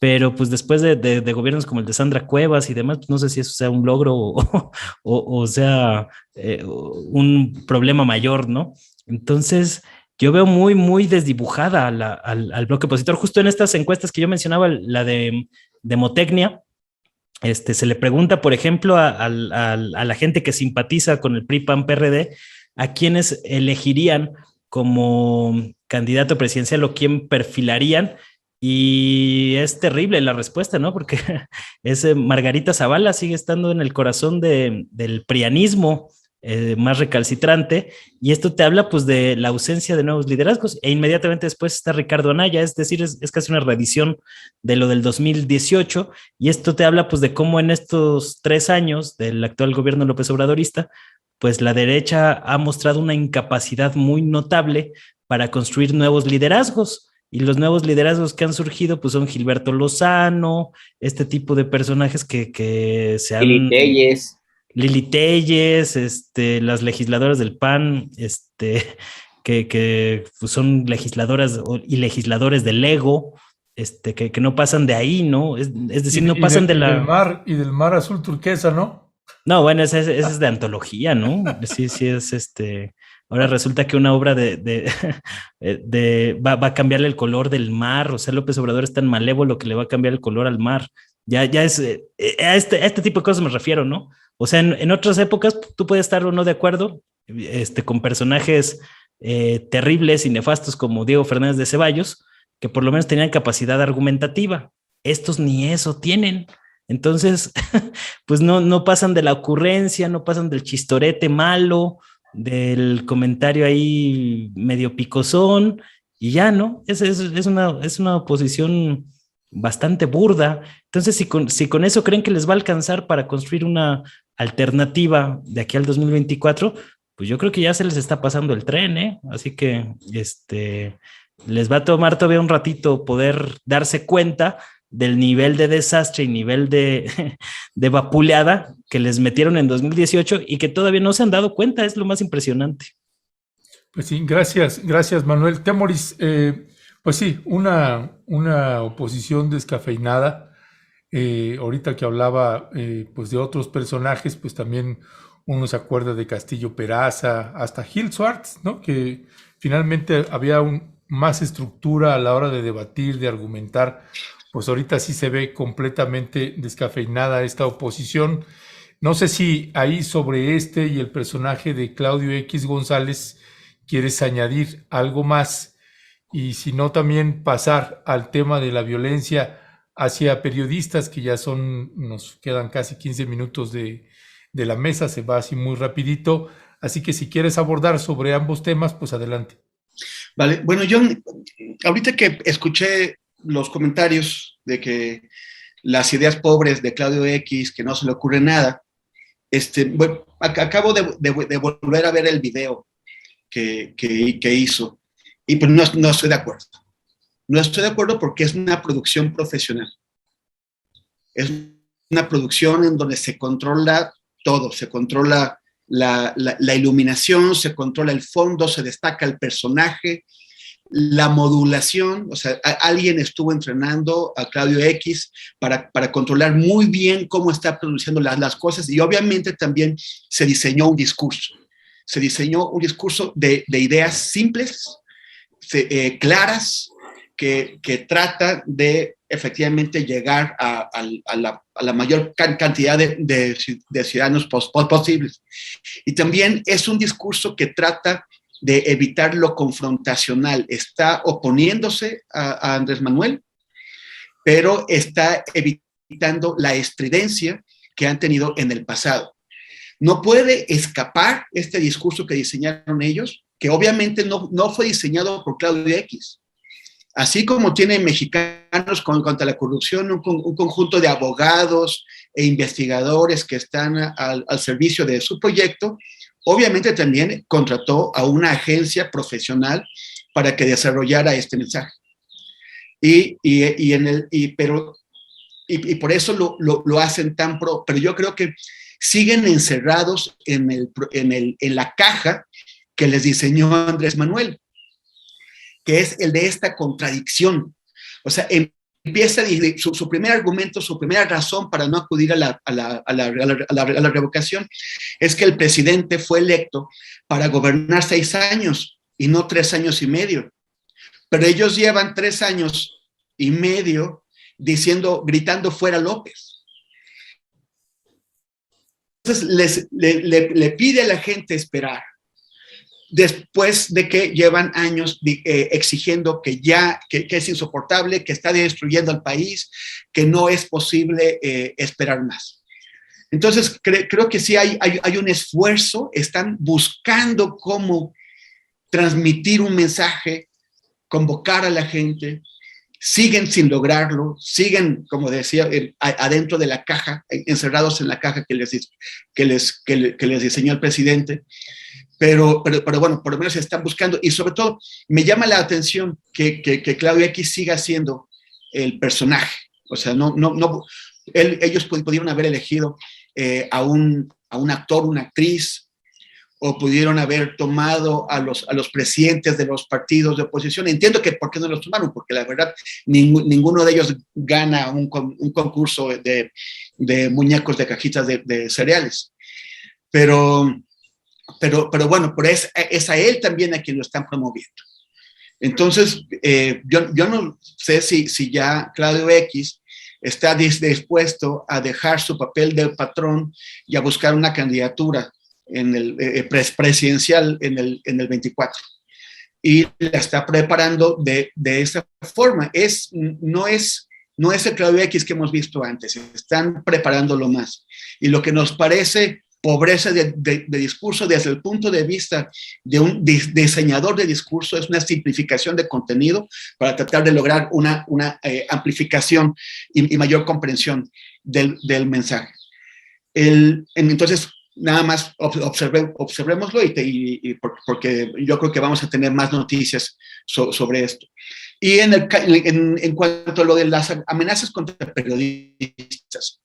pero pues después de gobiernos como el de Sandra Cuevas y demás, pues no sé si eso sea un logro o sea un problema mayor, ¿no? Entonces, yo veo muy, muy desdibujada al bloque opositor. Justo en estas encuestas que yo mencionaba, la de Demotecnia, se le pregunta, por ejemplo, a la gente que simpatiza con el PRI, PAN, PRD, a quiénes elegirían como candidato presidencial o quién perfilarían. Y es terrible la respuesta, ¿no? Porque Margarita Zavala sigue estando en el corazón del prianismo más recalcitrante, y esto te habla pues de la ausencia de nuevos liderazgos, e inmediatamente después está Ricardo Anaya, es decir, es casi una reedición de lo del 2018, y esto te habla pues de cómo en estos 3 años del actual gobierno López Obradorista, pues la derecha ha mostrado una incapacidad muy notable para construir nuevos liderazgos. Y los nuevos liderazgos que han surgido pues son Gilberto Lozano, este tipo de personajes que se han... Lili Telles, las legisladoras del PAN, que pues son legisladoras y legisladores del ego, que no pasan de ahí, ¿no? Es decir, no pasan de la... del mar azul turquesa, ¿no? No, bueno, ese es de antología, ¿no? Sí, es Ahora resulta que una obra va a cambiarle el color del mar. O sea, López Obrador es tan malévolo que le va a cambiar el color al mar. Ya es, a este tipo de cosas me refiero, ¿no? O sea, en otras épocas tú puedes estar o no de acuerdo con personajes terribles y nefastos como Diego Fernández de Ceballos, que por lo menos tenían capacidad argumentativa. Estos ni eso tienen. Entonces, pues no pasan de la ocurrencia, no pasan del chistorete malo, del comentario ahí medio picosón, y ya, ¿no? Es una oposición bastante burda. Entonces, si con eso creen que les va a alcanzar para construir una alternativa de aquí al 2024, pues yo creo que ya se les está pasando el tren, ¿eh? Así que les va a tomar todavía un ratito poder darse cuenta del nivel de desastre y nivel de vapuleada que les metieron en 2018 y que todavía no se han dado cuenta, es lo más impresionante. Pues sí, gracias Manuel. Temoris, pues sí, una oposición descafeinada. Ahorita que hablaba pues de otros personajes, pues también uno se acuerda de Castillo Peraza, hasta Gil Schwartz, ¿no? Que finalmente había más estructura a la hora de debatir, de argumentar. Pues ahorita sí se ve completamente descafeinada esta oposición. No sé si ahí sobre y el personaje de Claudio X González quieres añadir algo más, y si no también pasar al tema de la violencia hacia periodistas, que ya nos quedan casi 15 minutos de la mesa, se va así muy rapidito, así que si quieres abordar sobre ambos temas, pues adelante. Vale, bueno, John, ahorita que escuché los comentarios de que las ideas pobres de Claudio X, que no se le ocurre nada, bueno, acabo de volver a ver el video que hizo, y pues no estoy de acuerdo. No estoy de acuerdo porque es una producción profesional. Es una producción en donde se controla todo, se controla la iluminación, se controla el fondo, se destaca el personaje, la modulación, o sea, alguien estuvo entrenando a Claudio X para controlar muy bien cómo está produciendo las cosas, y obviamente también se diseñó un discurso. Se diseñó un discurso de ideas simples, claras, que trata de efectivamente llegar a la mayor cantidad de ciudadanos posibles. Y también es un discurso que trata de evitar lo confrontacional. Está oponiéndose a Andrés Manuel, pero está evitando la estridencia que han tenido en el pasado. No puede escapar este discurso que diseñaron ellos, que obviamente no fue diseñado por Claudio X. Así como tiene Mexicanos contra la corrupción, un conjunto de abogados e investigadores que están al servicio de su proyecto, obviamente también contrató a una agencia profesional para que desarrollara este mensaje. Y por eso lo hacen tan pro, pero yo creo que siguen encerrados en la caja que les diseñó Andrés Manuel, que es el de esta contradicción. O sea, empieza su primer argumento, su primera razón para no acudir a la revocación es que el presidente fue electo para gobernar 6 años y no 3 años y medio. Pero ellos llevan 3 años y medio gritando fuera López. Entonces le pide a la gente esperar, después de que llevan años exigiendo que es insoportable, que está destruyendo al país, que no es posible esperar más. Entonces, creo que sí hay un esfuerzo, están buscando cómo transmitir un mensaje, convocar a la gente, siguen sin lograrlo, siguen, como decía, adentro de la caja, encerrados en la caja que les diseñó el presidente. Pero bueno, por lo menos se están buscando, y sobre todo me llama la atención que Claudio X siga siendo el personaje. O sea, ellos pudieron haber elegido a un actor, una actriz, o pudieron haber tomado a los presidentes de los partidos de oposición. Entiendo que por qué no los tomaron, porque la verdad ninguno de ellos gana un concurso de muñecos de cajitas de cereales. Pero bueno, es a él también a quien lo están promoviendo. Entonces, yo no sé si ya Claudio X está dispuesto a dejar su papel de patrón y a buscar una candidatura en el presidencial en el 24. y la está preparando de esa forma. No es el Claudio X que hemos visto antes, están preparándolo más. Y lo que nos parece pobreza de discurso desde el punto de vista de un diseñador de discurso es una simplificación de contenido para tratar de lograr una amplificación y mayor comprensión del mensaje. Entonces, nada más observémoslo porque yo creo que vamos a tener más noticias sobre esto. Y en cuanto a lo de las amenazas contra periodistas,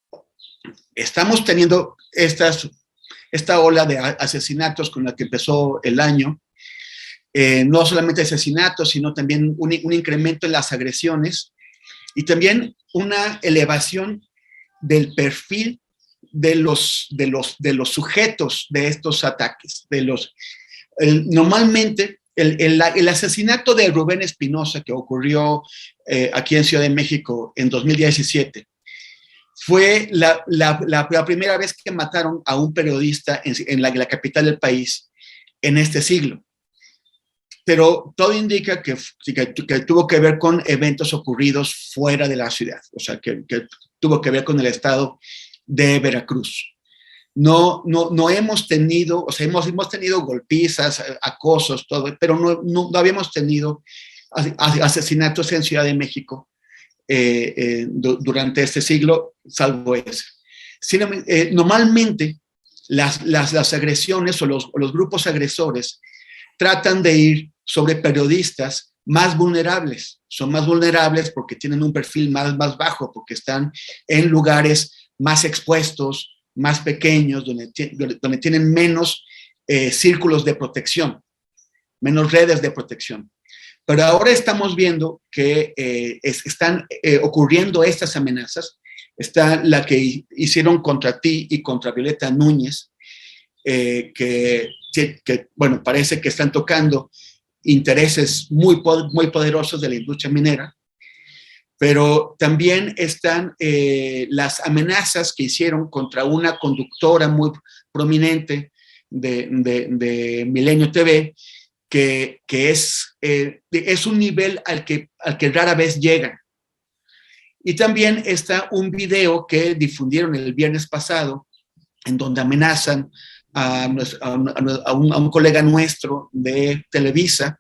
estamos teniendo esta ola de asesinatos con la que empezó el año, no solamente asesinatos, sino también un incremento en las agresiones y también una elevación del perfil de los sujetos de estos ataques. Normalmente, el asesinato de Rubén Espinosa, que ocurrió aquí en Ciudad de México en 2017, fue la primera vez que mataron a un periodista en la capital del país en este siglo. Pero todo indica que tuvo que ver con eventos ocurridos fuera de la ciudad, o sea, que tuvo que ver con el estado de Veracruz. No hemos tenido, o sea, hemos tenido golpizas, acosos, todo, pero no habíamos tenido asesinatos en Ciudad de México durante este siglo, salvo ese. Normalmente las agresiones o los grupos agresores tratan de ir sobre periodistas más vulnerables. Son más vulnerables porque tienen un perfil más bajo, porque están en lugares más expuestos, más pequeños, donde tienen menos círculos de protección, menos redes de protección. Pero ahora estamos viendo que están ocurriendo estas amenazas. Está la que hicieron contra ti y contra Violeta Núñez, que bueno, parece que están tocando intereses muy poderosos de la industria minera, pero también están las amenazas que hicieron contra una conductora muy prominente de Milenio TV, que es un nivel al que rara vez llegan. Y también está un video que difundieron el viernes pasado, en donde amenazan a un colega nuestro de Televisa,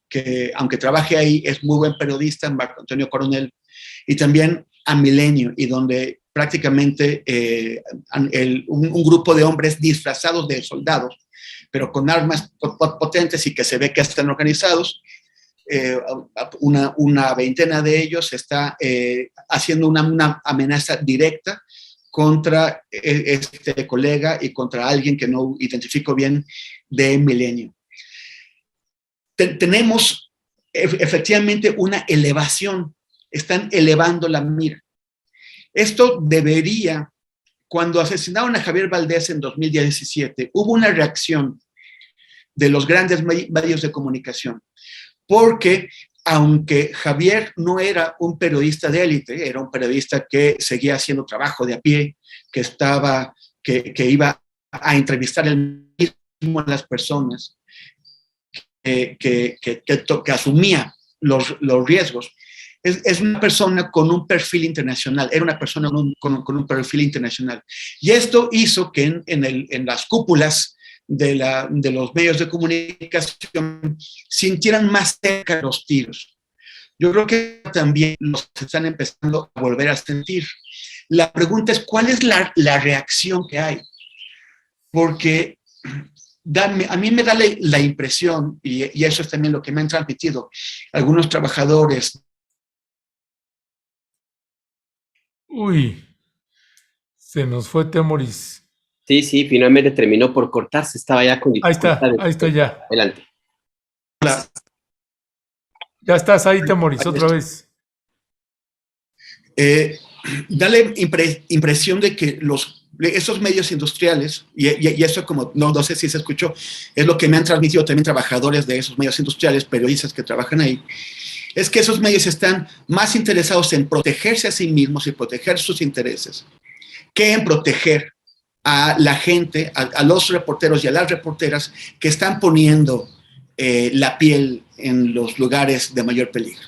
que aunque trabaje ahí, es muy buen periodista, Marco Antonio Coronel, y también a Milenio, y donde prácticamente un grupo de hombres disfrazados de soldados, pero con armas potentes y que se ve que están organizados, una veintena de ellos está haciendo una amenaza directa contra este colega y contra alguien que no identifico bien de Milenio. Tenemos efectivamente una elevación, están elevando la mira. Esto debería, cuando asesinaron a Javier Valdés en 2017, hubo una reacción de los grandes medios de comunicación, porque aunque Javier no era un periodista de élite, era un periodista que seguía haciendo trabajo de a pie, que iba a entrevistar él mismo a las personas, que asumía los riesgos. Es una persona con un perfil internacional, era una persona con un perfil internacional. Y esto hizo que en las cúpulas de los medios de comunicación sintieran más cerca los tiros. Yo creo que también los están empezando a volver a sentir. La pregunta es, ¿cuál es la reacción que hay? Porque a mí me da la impresión, y eso es también lo que me han transmitido algunos trabajadores. Uy, se nos fue Temoris. Sí, finalmente terminó por cortarse, estaba ya con dificultades. Ahí está ya. Adelante. Ya estás ahí, Temoris, otra vez. Da la impresión de que esos medios industriales, y eso como, no sé si se escuchó, es lo que me han transmitido también trabajadores de esos medios industriales, periodistas que trabajan ahí, es que esos medios están más interesados en protegerse a sí mismos y proteger sus intereses que en proteger a la gente, a los reporteros y a las reporteras que están poniendo la piel en los lugares de mayor peligro.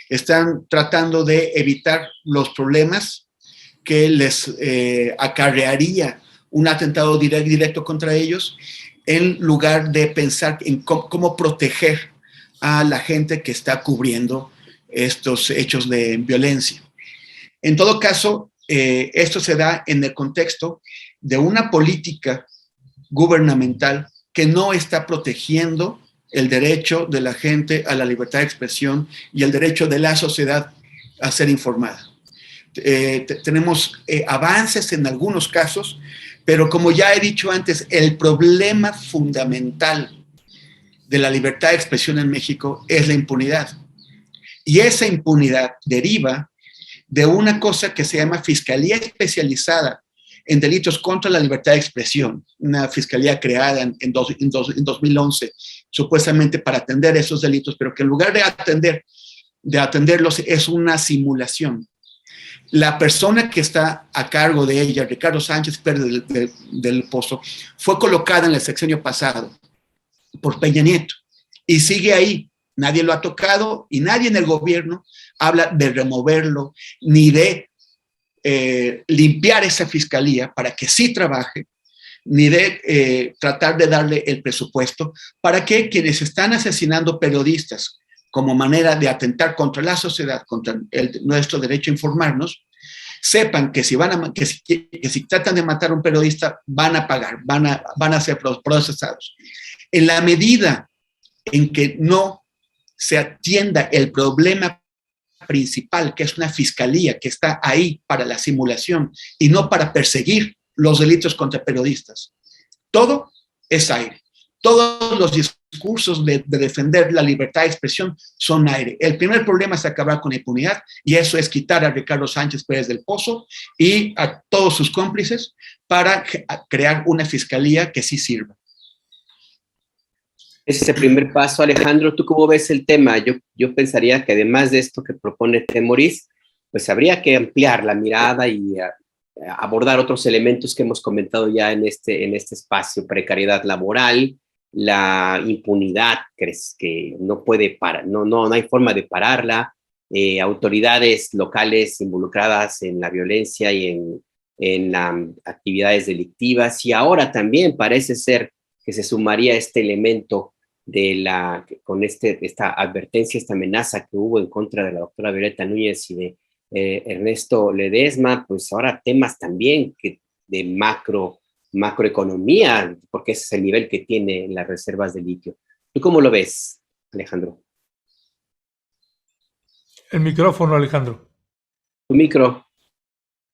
Están tratando de evitar los problemas que les acarrearía un atentado directo contra ellos, en lugar de pensar en cómo proteger a la gente que está cubriendo estos hechos de violencia. En todo caso, esto se da en el contexto de una política gubernamental que no está protegiendo el derecho de la gente a la libertad de expresión y el derecho de la sociedad a ser informada. Tenemos avances en algunos casos, pero como ya he dicho antes, el problema fundamental de la libertad de expresión en México es la impunidad. Y esa impunidad deriva de una cosa que se llama Fiscalía Especializada en Delitos contra la Libertad de Expresión, una fiscalía creada en 2011, supuestamente para atender esos delitos, pero que en lugar de atenderlos es una simulación. La persona que está a cargo de ella, Ricardo Sánchez Pérez del Pozo, fue colocada en el sexenio pasado por Peña Nieto y sigue ahí. Nadie lo ha tocado y nadie en el gobierno habla de removerlo ni de limpiar esa fiscalía para que sí trabaje, ni de tratar de darle el presupuesto para que quienes están asesinando periodistas como manera de atentar contra la sociedad, contra nuestro derecho a informarnos, sepan que si tratan de matar a un periodista van a pagar, van a ser procesados. En la medida en que no se atienda el problema principal, que es una fiscalía que está ahí para la simulación y no para perseguir los delitos contra periodistas, todo es aire. Todos los discursos de defender la libertad de expresión son aire. El primer problema es acabar con la impunidad y eso es quitar a Ricardo Sánchez Pérez del Pozo y a todos sus cómplices para crear una fiscalía que sí sirva. Ese es el primer paso. Alejandro, ¿tú cómo ves el tema? Yo pensaría que además de esto que propone Temoris, pues habría que ampliar la mirada y abordar otros elementos que hemos comentado ya en este espacio: precariedad laboral, la impunidad, que no puede parar, no hay forma de pararla, autoridades locales involucradas en la violencia y en actividades delictivas, y ahora también parece ser que se sumaría este elemento con esta advertencia, esta amenaza que hubo en contra de la doctora Violeta Núñez y de Ernesto Ledesma, pues ahora temas también de macroeconomía, porque ese es el nivel que tienen las reservas de litio. ¿Tú cómo lo ves, Alejandro? El micrófono, Alejandro. Tu micro.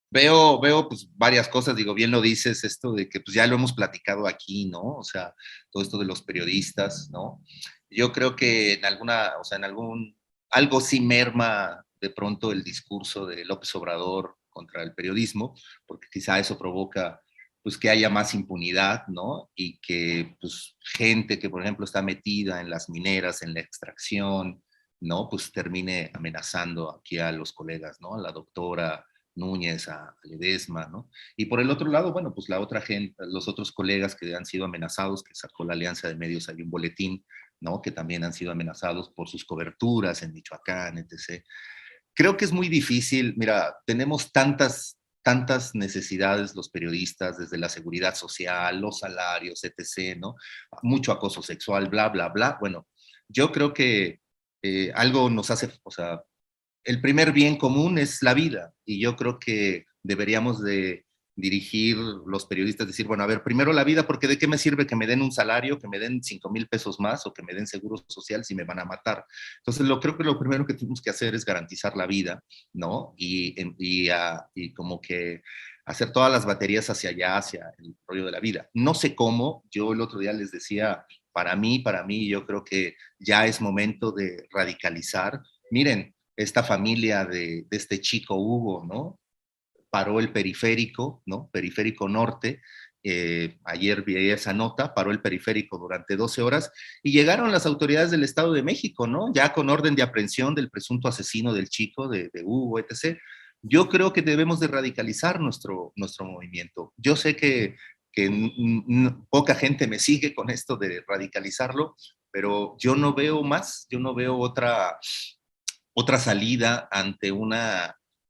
Veo pues varias cosas, digo, bien lo dices, esto de que pues ya lo hemos platicado aquí, ¿no? O sea, todo esto de los periodistas, ¿no? Yo creo que algo sí merma de pronto el discurso de López Obrador contra el periodismo, porque quizá eso provoca pues que haya más impunidad, ¿no? Y que pues gente que por ejemplo está metida en las mineras, en la extracción, ¿no? Pues termine amenazando aquí a los colegas, ¿no? A la doctora Núñez, a Ledesma, ¿no? Y por el otro lado, bueno, pues la otra gente, los otros colegas que han sido amenazados, que sacó la Alianza de Medios, hay un boletín, ¿no? Que también han sido amenazados por sus coberturas en Michoacán, etc. Creo que es muy difícil, mira, tenemos tantas necesidades los periodistas, desde la seguridad social, los salarios, etc., ¿no? Mucho acoso sexual, bla, bla, bla. Bueno, yo creo que algo nos hace, o sea, el primer bien común es la vida, y yo creo que deberíamos de dirigir los periodistas, decir, bueno, a ver, primero la vida, porque ¿de qué me sirve que me den un salario, que me den 5,000 pesos más o que me den seguro social si me van a matar? Entonces, creo que lo primero que tenemos que hacer es garantizar la vida, ¿no? Y como que hacer todas las baterías hacia allá, hacia el rollo de la vida. No sé cómo, yo el otro día les decía, para mí, yo creo que ya es momento de radicalizar. Miren, esta familia de este chico Hugo, ¿no? Paró el periférico, ¿no? Periférico Norte. Ayer vi esa nota, paró el periférico durante 12 horas y llegaron las autoridades del Estado de México, ¿no? Ya con orden de aprehensión del presunto asesino del chico, de Hugo, etc. Yo creo que debemos de radicalizar nuestro movimiento. Yo sé que poca gente me sigue con esto de radicalizarlo, pero yo no veo más, yo no veo otra salida ante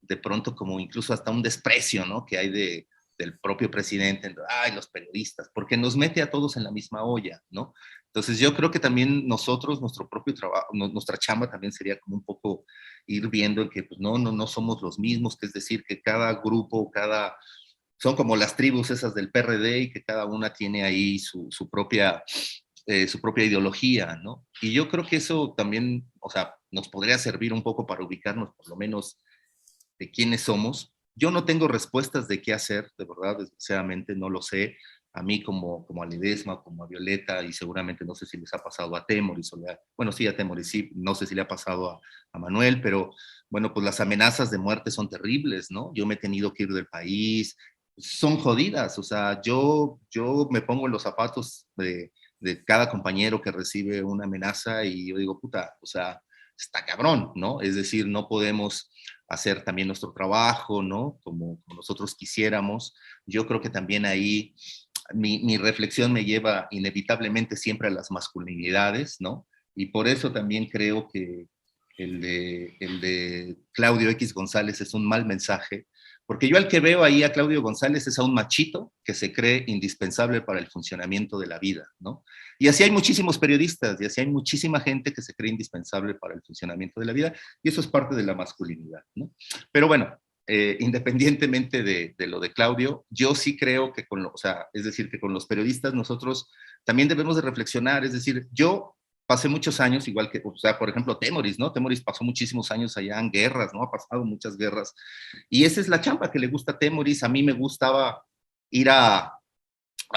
de pronto como incluso hasta un desprecio, ¿no? Que hay del propio presidente, ay, los periodistas, porque nos mete a todos en la misma olla, ¿no? Entonces yo creo que también nosotros, nuestro propio trabajo, nuestra chamba también sería como un poco ir viendo que pues no somos los mismos, que es decir, que cada grupo, son como las tribus esas del PRD y que cada una tiene ahí su propia ideología, ¿no? Y yo creo que eso también, o sea, nos podría servir un poco para ubicarnos por lo menos de quiénes somos. Yo no tengo respuestas de qué hacer, de verdad, desgraciadamente no lo sé. A mí como a Ledesma, como a Violeta, y seguramente no sé si les ha pasado a Temoris, bueno, sí, a Temoris, sí, no sé si le ha pasado a Manuel, pero bueno, pues las amenazas de muerte son terribles, ¿no? Yo me he tenido que ir del país, son jodidas, o sea, yo me pongo en los zapatos de cada compañero que recibe una amenaza y yo digo, puta, o sea, está cabrón, ¿no? Es decir, no podemos hacer también nuestro trabajo, ¿no? Como nosotros quisiéramos. Yo creo que también ahí mi reflexión me lleva inevitablemente siempre a las masculinidades, ¿no? Y por eso también creo que el de Claudio X González es un mal mensaje, porque yo al que veo ahí a Claudio González es a un machito que se cree indispensable para el funcionamiento de la vida, ¿no? Y así hay muchísimos periodistas y así hay muchísima gente que se cree indispensable para el funcionamiento de la vida y eso es parte de la masculinidad, ¿no? Pero bueno, independientemente de lo de Claudio, yo sí creo que o sea, es decir, que con los periodistas nosotros también debemos de reflexionar, es decir, yo pasé muchos años, igual que, o sea, por ejemplo, Temoris, ¿no? Temoris pasó muchísimos años allá en guerras, ¿no? Ha pasado muchas guerras. Y esa es la chamba que le gusta a Temoris. A mí me gustaba ir a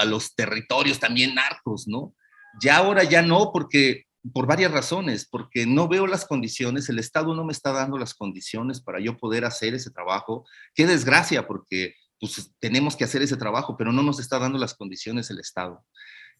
los territorios también narcos, ¿no? Ya ahora ya no, porque por varias razones, porque no veo las condiciones, el Estado no me está dando las condiciones para yo poder hacer ese trabajo. Qué desgracia, porque pues, tenemos que hacer ese trabajo, pero no nos está dando las condiciones el Estado.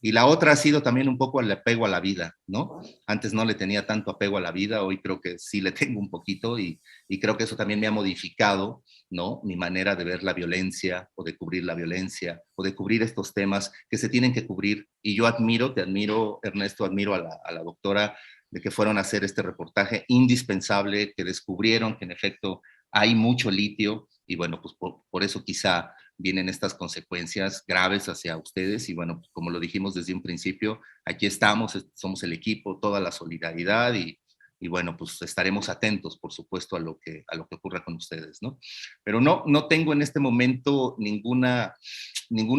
Y la otra ha sido también un poco el apego a la vida, ¿no? Antes no le tenía tanto apego a la vida, hoy creo que sí le tengo un poquito y creo que eso también me ha modificado, ¿no? Mi manera de ver la violencia o de cubrir la violencia o de cubrir estos temas que se tienen que cubrir. Y yo te admiro, Ernesto, admiro a la doctora de que fueron a hacer este reportaje indispensable, que descubrieron que en efecto hay mucho litio y bueno, pues por eso quizá vienen estas consecuencias graves hacia ustedes y bueno, como lo dijimos desde un principio, aquí estamos, somos el equipo, toda la solidaridad y bueno, pues estaremos atentos, por supuesto, a lo que ocurra con ustedes, ¿no? Pero no tengo en este momento ninguna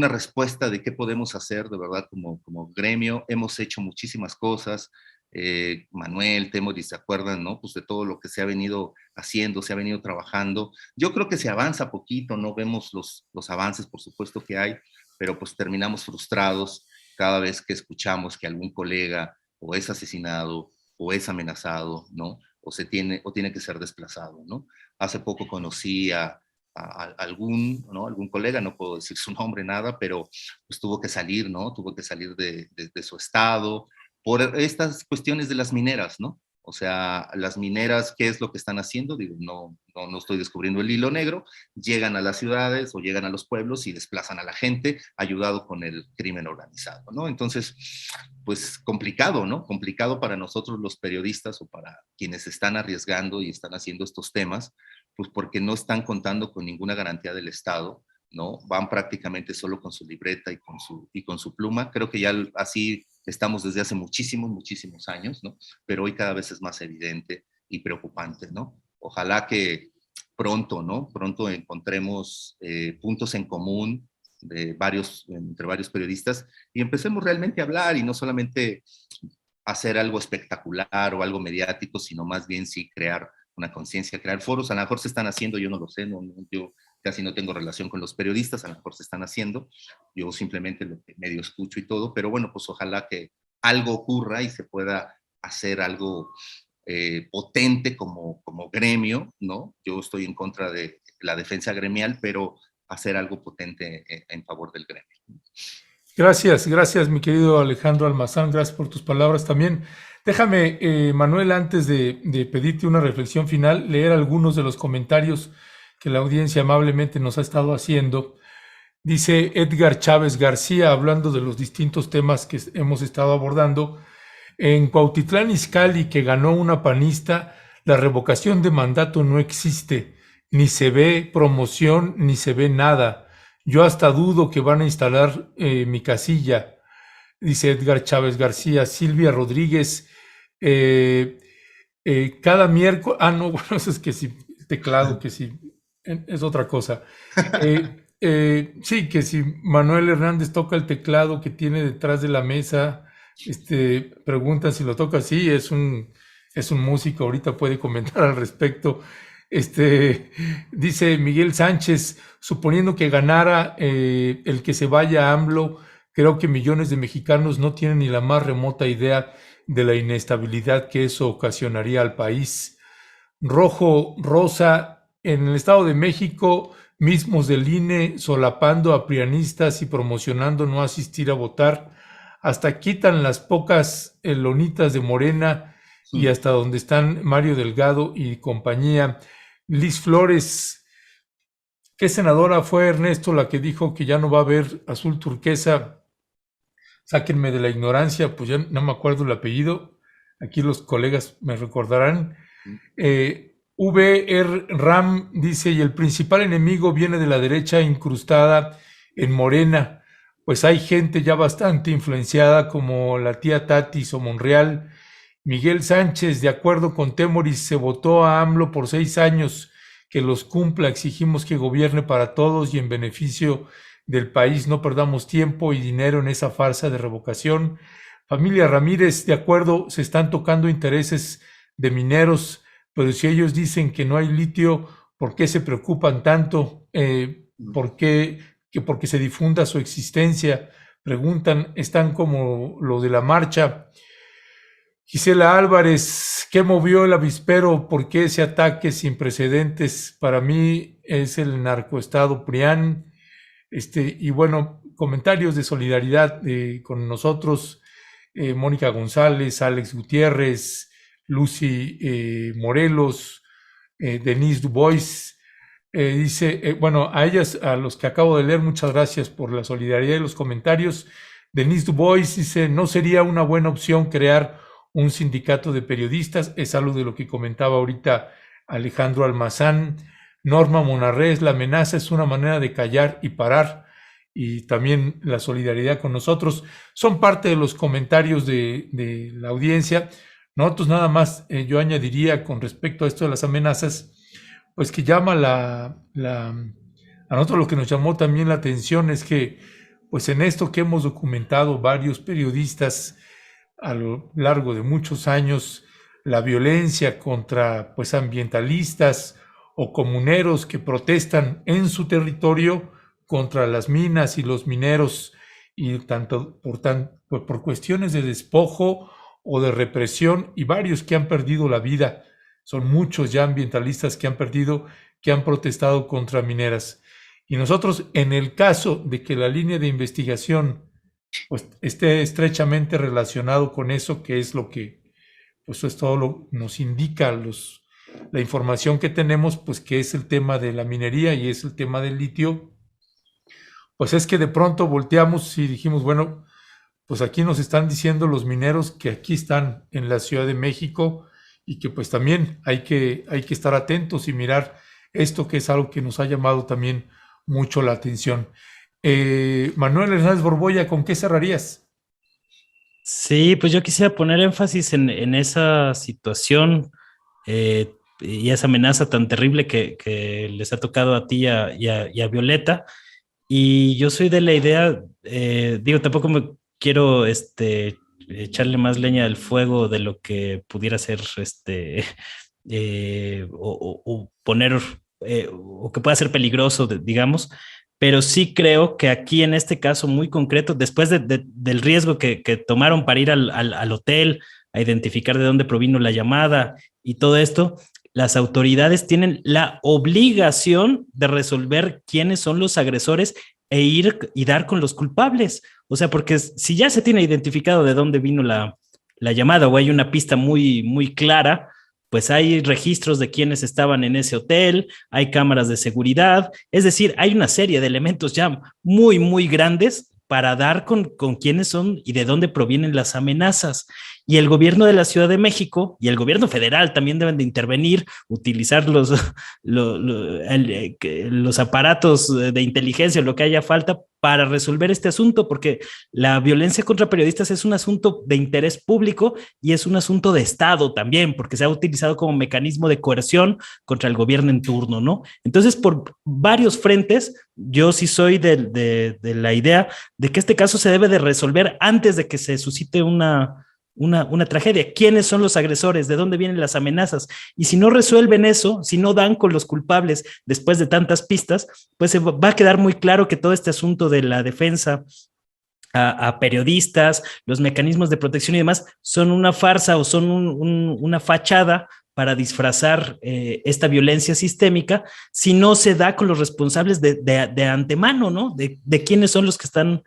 respuesta de qué podemos hacer, de verdad, como gremio. Hemos hecho muchísimas cosas. Manuel, Temoris, ¿se acuerdan, no? Pues de todo lo que se ha venido haciendo, se ha venido trabajando. Yo creo que se avanza poquito, no vemos los avances, por supuesto que hay, pero pues terminamos frustrados cada vez que escuchamos que algún colega o es asesinado o es amenazado, ¿no? O tiene que ser desplazado, ¿no? Hace poco conocí a algún colega, no puedo decir su nombre, nada, pero pues tuvo que salir, ¿no? Tuvo que salir de su estado por estas cuestiones de las mineras, ¿no? O sea, las mineras, ¿qué es lo que están haciendo? Digo, no estoy descubriendo el hilo negro, llegan a las ciudades o llegan a los pueblos y desplazan a la gente, ayudado con el crimen organizado, ¿no? Entonces, pues complicado, ¿no? Complicado para nosotros los periodistas o para quienes están arriesgando y están haciendo estos temas, pues porque no están contando con ninguna garantía del Estado, ¿no? Van prácticamente solo con su libreta y con su pluma. Creo que ya así estamos desde hace muchísimos años, ¿no? Pero hoy cada vez es más evidente y preocupante, ¿no? Ojalá que pronto, ¿no? Pronto encontremos puntos en común entre varios periodistas y empecemos realmente a hablar y no solamente hacer algo espectacular o algo mediático, sino más bien sí crear una conciencia, crear foros. A lo mejor se están haciendo, yo no lo sé, yo casi no tengo relación con los periodistas, a lo mejor se están haciendo, yo simplemente lo que medio escucho y todo, pero bueno, pues ojalá que algo ocurra y se pueda hacer algo potente como gremio, ¿no? Yo estoy en contra de la defensa gremial, pero hacer algo potente en favor del gremio. Gracias, mi querido Alejandro Almazán, gracias por tus palabras también. Déjame, Manuel, antes de pedirte una reflexión final, leer algunos de los comentarios que la audiencia amablemente nos ha estado haciendo. Dice Edgar Chávez García, hablando de los distintos temas que hemos estado abordando, En Cuautitlán Izcalli, que ganó una panista, la revocación de mandato no existe, ni se ve promoción, ni se ve nada. Yo hasta dudo que van a instalar mi casilla, dice Edgar Chávez García. Silvia Rodríguez, cada miércoles, no, bueno, eso es que sí, teclado, que sí, es otra cosa. Sí, que si Manuel Hernández toca el teclado que tiene detrás de la mesa, preguntan si lo toca. Sí, es un músico, ahorita puede comentar al respecto. Dice Miguel Sánchez, suponiendo que ganara el que se vaya a AMLO, creo que millones de mexicanos no tienen ni la más remota idea de la inestabilidad que eso ocasionaría al país. Rojo Rosa, en el Estado de México, mismos del INE solapando a prianistas y promocionando no asistir a votar, hasta quitan las pocas lonitas de Morena y hasta donde están Mario Delgado y compañía. Liz Flores, ¿qué senadora fue, Ernesto, la que dijo que ya no va a haber azul turquesa? Sáquenme de la ignorancia, pues ya no me acuerdo el apellido. Aquí los colegas me recordarán. VR Ram dice, y el principal enemigo viene de la derecha incrustada en Morena, pues hay gente ya bastante influenciada como la tía Tatis o Monreal. Miguel Sánchez, de acuerdo con Temoris, se votó a AMLO por 6 años, que los cumpla, exigimos que gobierne para todos y en beneficio del país, no perdamos tiempo y dinero en esa farsa de revocación. Familia Ramírez, de acuerdo, se están tocando intereses de mineros, pero si ellos dicen que no hay litio, ¿por qué se preocupan tanto? Porque se difunda su existencia. Preguntan, están como lo de la marcha. Gisela Álvarez, ¿qué movió el avispero? ¿Por qué ese ataque sin precedentes? Para mí es el narcoestado PRIAN. Y bueno, comentarios de solidaridad con nosotros, Mónica González, Alex Gutiérrez, Lucy Morelos, Denise Dubois, dice, bueno, a ellas, a los que acabo de leer, muchas gracias por la solidaridad y los comentarios. Denise Dubois dice, no sería una buena opción crear un sindicato de periodistas, es algo de lo que comentaba ahorita Alejandro Almazán. Norma Monarrez, la amenaza es una manera de callar y parar, y también la solidaridad con nosotros. Son parte de los comentarios de la audiencia. Nosotros nada más, yo añadiría con respecto a esto de las amenazas, pues que llama a nosotros lo que nos llamó también la atención es que, pues en esto que hemos documentado varios periodistas a lo largo de muchos años, la violencia contra pues ambientalistas o comuneros que protestan en su territorio contra las minas y los mineros, y tanto por cuestiones de despojo o de represión, y varios que han perdido la vida. Son muchos ya ambientalistas que han protestado contra mineras. Y nosotros, en el caso de que la línea de investigación pues esté estrechamente relacionado con eso, que es lo que, pues es todo lo nos indica la información que tenemos, pues que es el tema de la minería y es el tema del litio, pues es que de pronto volteamos y dijimos, bueno, pues aquí nos están diciendo los mineros que aquí están en la Ciudad de México y que pues también hay que estar atentos y mirar esto, que es algo que nos ha llamado también mucho la atención. Manuel Hernández Borbolla, ¿con qué cerrarías? Sí, pues yo quisiera poner énfasis en esa situación y esa amenaza tan terrible que les ha tocado a ti y a Violeta. Y yo soy de la idea, digo, tampoco me quiero echarle más leña al fuego de lo que pudiera ser o poner o que pueda ser peligroso, digamos, pero sí creo que aquí en este caso muy concreto, después del riesgo que tomaron para ir al hotel, a identificar de dónde provino la llamada y todo esto, las autoridades tienen la obligación de resolver quiénes son los agresores e ir y dar con los culpables. O sea, porque si ya se tiene identificado de dónde vino la llamada o hay una pista muy, muy clara, pues hay registros de quienes estaban en ese hotel, hay cámaras de seguridad, es decir, hay una serie de elementos ya muy, muy grandes para dar con quiénes son y de dónde provienen las amenazas. y el gobierno de la Ciudad de México y el gobierno federal también deben de intervenir, utilizar los aparatos de inteligencia, lo que haya falta para resolver este asunto, porque la violencia contra periodistas es un asunto de interés público y es un asunto de Estado también, porque se ha utilizado como mecanismo de coerción contra el gobierno en turno, ¿no? Entonces, por varios frentes, yo sí soy de la idea de que este caso se debe de resolver antes de que se suscite una tragedia. ¿Quiénes son los agresores? ¿De dónde vienen las amenazas? Y si no resuelven eso, si no dan con los culpables después de tantas pistas, pues se va a quedar muy claro que todo este asunto de la defensa a periodistas, los mecanismos de protección y demás, son una farsa o son una fachada para disfrazar esta violencia sistémica si no se da con los responsables de antemano, ¿no? De quiénes son los que están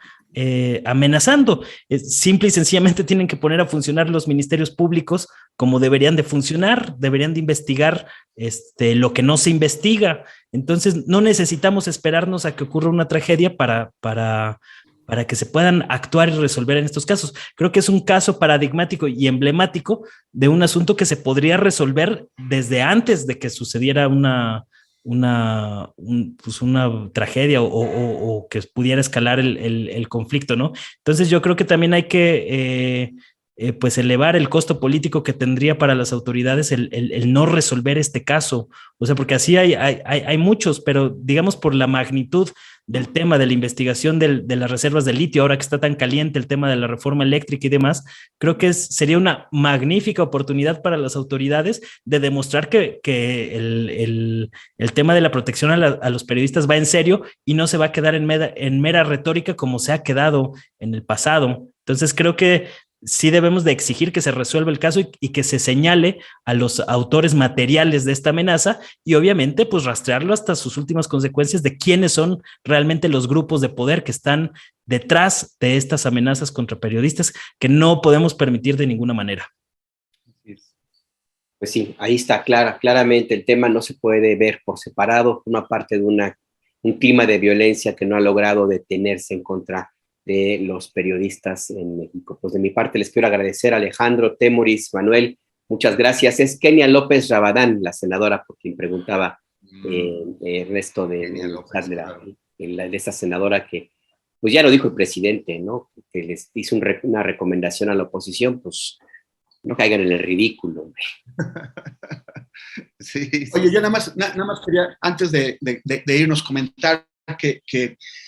amenazando. Simple y sencillamente tienen que poner a funcionar los ministerios públicos como deberían de funcionar, deberían de investigar lo que no se investiga. Entonces no necesitamos esperarnos a que ocurra una tragedia para que se puedan actuar y resolver en estos casos. Creo que es un caso paradigmático y emblemático de un asunto que se podría resolver desde antes de que sucediera una tragedia o que pudiera escalar el conflicto, ¿no? Entonces yo creo que también hay que pues elevar el costo político que tendría para las autoridades el no resolver este caso. O sea, porque así hay muchos, pero digamos por la magnitud del tema de la investigación de las reservas de litio, ahora que está tan caliente el tema de la reforma eléctrica y demás, creo que sería una magnífica oportunidad para las autoridades de demostrar que el tema de la protección a los periodistas va en serio y no se va a quedar en mera retórica como se ha quedado en el pasado. Entonces creo que sí debemos de exigir que se resuelva el caso y que se señale a los autores materiales de esta amenaza y obviamente pues rastrearlo hasta sus últimas consecuencias de quiénes son realmente los grupos de poder que están detrás de estas amenazas contra periodistas que no podemos permitir de ninguna manera. Pues sí, ahí está claramente el tema no se puede ver por separado, forma parte de un clima de violencia que no ha logrado detenerse en contra de los periodistas en México. Pues de mi parte les quiero agradecer a Alejandro, Temoris, Manuel, muchas gracias. Es Kenia López Rabadán, la senadora, por quien preguntaba el resto de esta senadora que, pues ya lo dijo el presidente, ¿no? Que les hizo una recomendación a la oposición, pues no caigan en el ridículo. Sí. Oye, yo nada más quería, antes de irnos, comentar que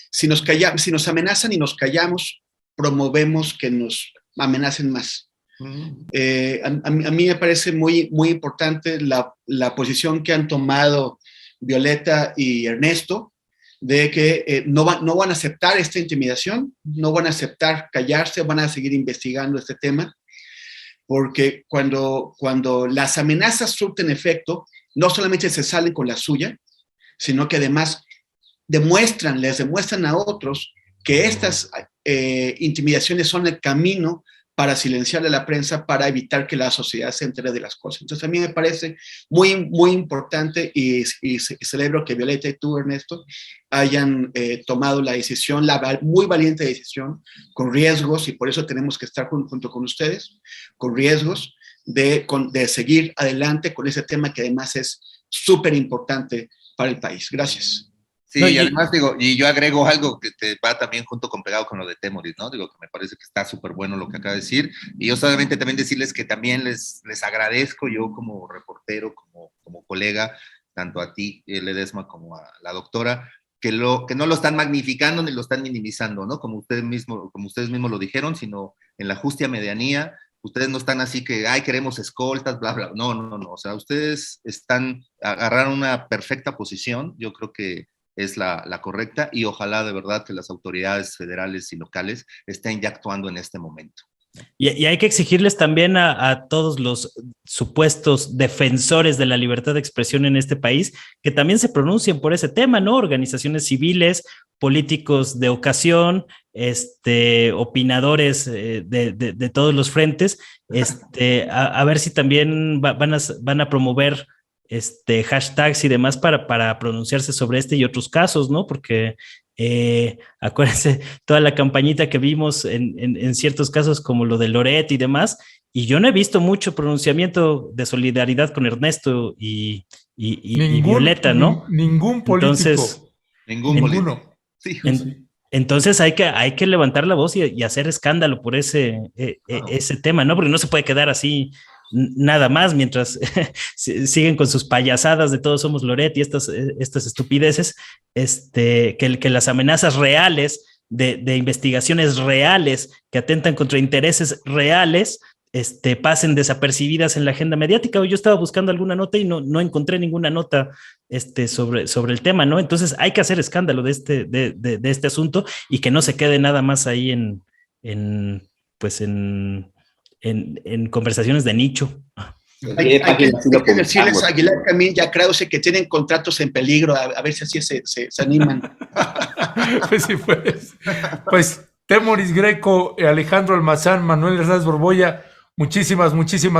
si nos amenazan y nos callamos, promovemos que nos amenacen más. A mí me parece muy, muy importante la posición que han tomado Violeta y Ernesto, de que no van a aceptar esta intimidación, no van a aceptar callarse, van a seguir investigando este tema, porque cuando las amenazas surten efecto, no solamente se salen con la suya, sino que además les demuestran a otros que estas intimidaciones son el camino para silenciar a la prensa, para evitar que la sociedad se entere de las cosas. Entonces a mí me parece muy, muy importante y celebro que Violeta y tú, Ernesto, hayan tomado la decisión, la muy valiente decisión, con riesgos, y por eso tenemos que estar junto con ustedes, con riesgos de seguir adelante con ese tema que además es súper importante para el país. Gracias. Sí, y además digo, y yo agrego algo que te va también junto con pegado con lo de Temoris, ¿no? Digo que me parece que está súper bueno lo que acaba de decir, y yo solamente también decirles que también les agradezco yo como reportero, como colega, tanto a ti, Ledesma, como a la doctora, que no lo están magnificando ni lo están minimizando, ¿no? Como ustedes mismos lo dijeron, sino en la justa medianía. Ustedes no están así que, queremos escoltas, bla, bla. No. O sea, ustedes agarraron una perfecta posición. Yo creo que es la correcta y ojalá de verdad que las autoridades federales y locales estén ya actuando en este momento. Y hay que exigirles también a todos los supuestos defensores de la libertad de expresión en este país que también se pronuncien por ese tema, ¿no? Organizaciones civiles, políticos de ocasión, opinadores de todos los frentes, a ver si también van a promover hashtags y demás para pronunciarse sobre este y otros casos, ¿no? Porque acuérdense toda la campañita que vimos en ciertos casos como lo de Loret y demás, y yo no he visto mucho pronunciamiento de solidaridad con Ernesto y Violeta, ¿no? Ningún político. Entonces, Ninguno. Sí, entonces hay que levantar la voz y hacer escándalo por ese tema, ¿no? Porque no se puede quedar así nada más mientras siguen con sus payasadas de todos somos Loret y estas estupideces, que las amenazas reales de investigaciones reales que atentan contra intereses reales pasen desapercibidas en la agenda mediática. Yo estaba buscando alguna nota y no encontré ninguna nota sobre el tema, ¿no? Entonces hay que hacer escándalo de este asunto y que no se quede nada más ahí en conversaciones de nicho. Hay que decirles a Aguilar Camín y a Krause que tienen contratos en peligro, a ver si así se animan. Pues sí, pues Temoris Greco, Alejandro Almazán, Manuel Hernández Borboya, muchísimas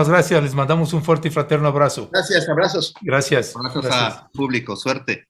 gracias. Les mandamos un fuerte y fraterno abrazo. Gracias, abrazos. Gracias. Abrazos a público, suerte.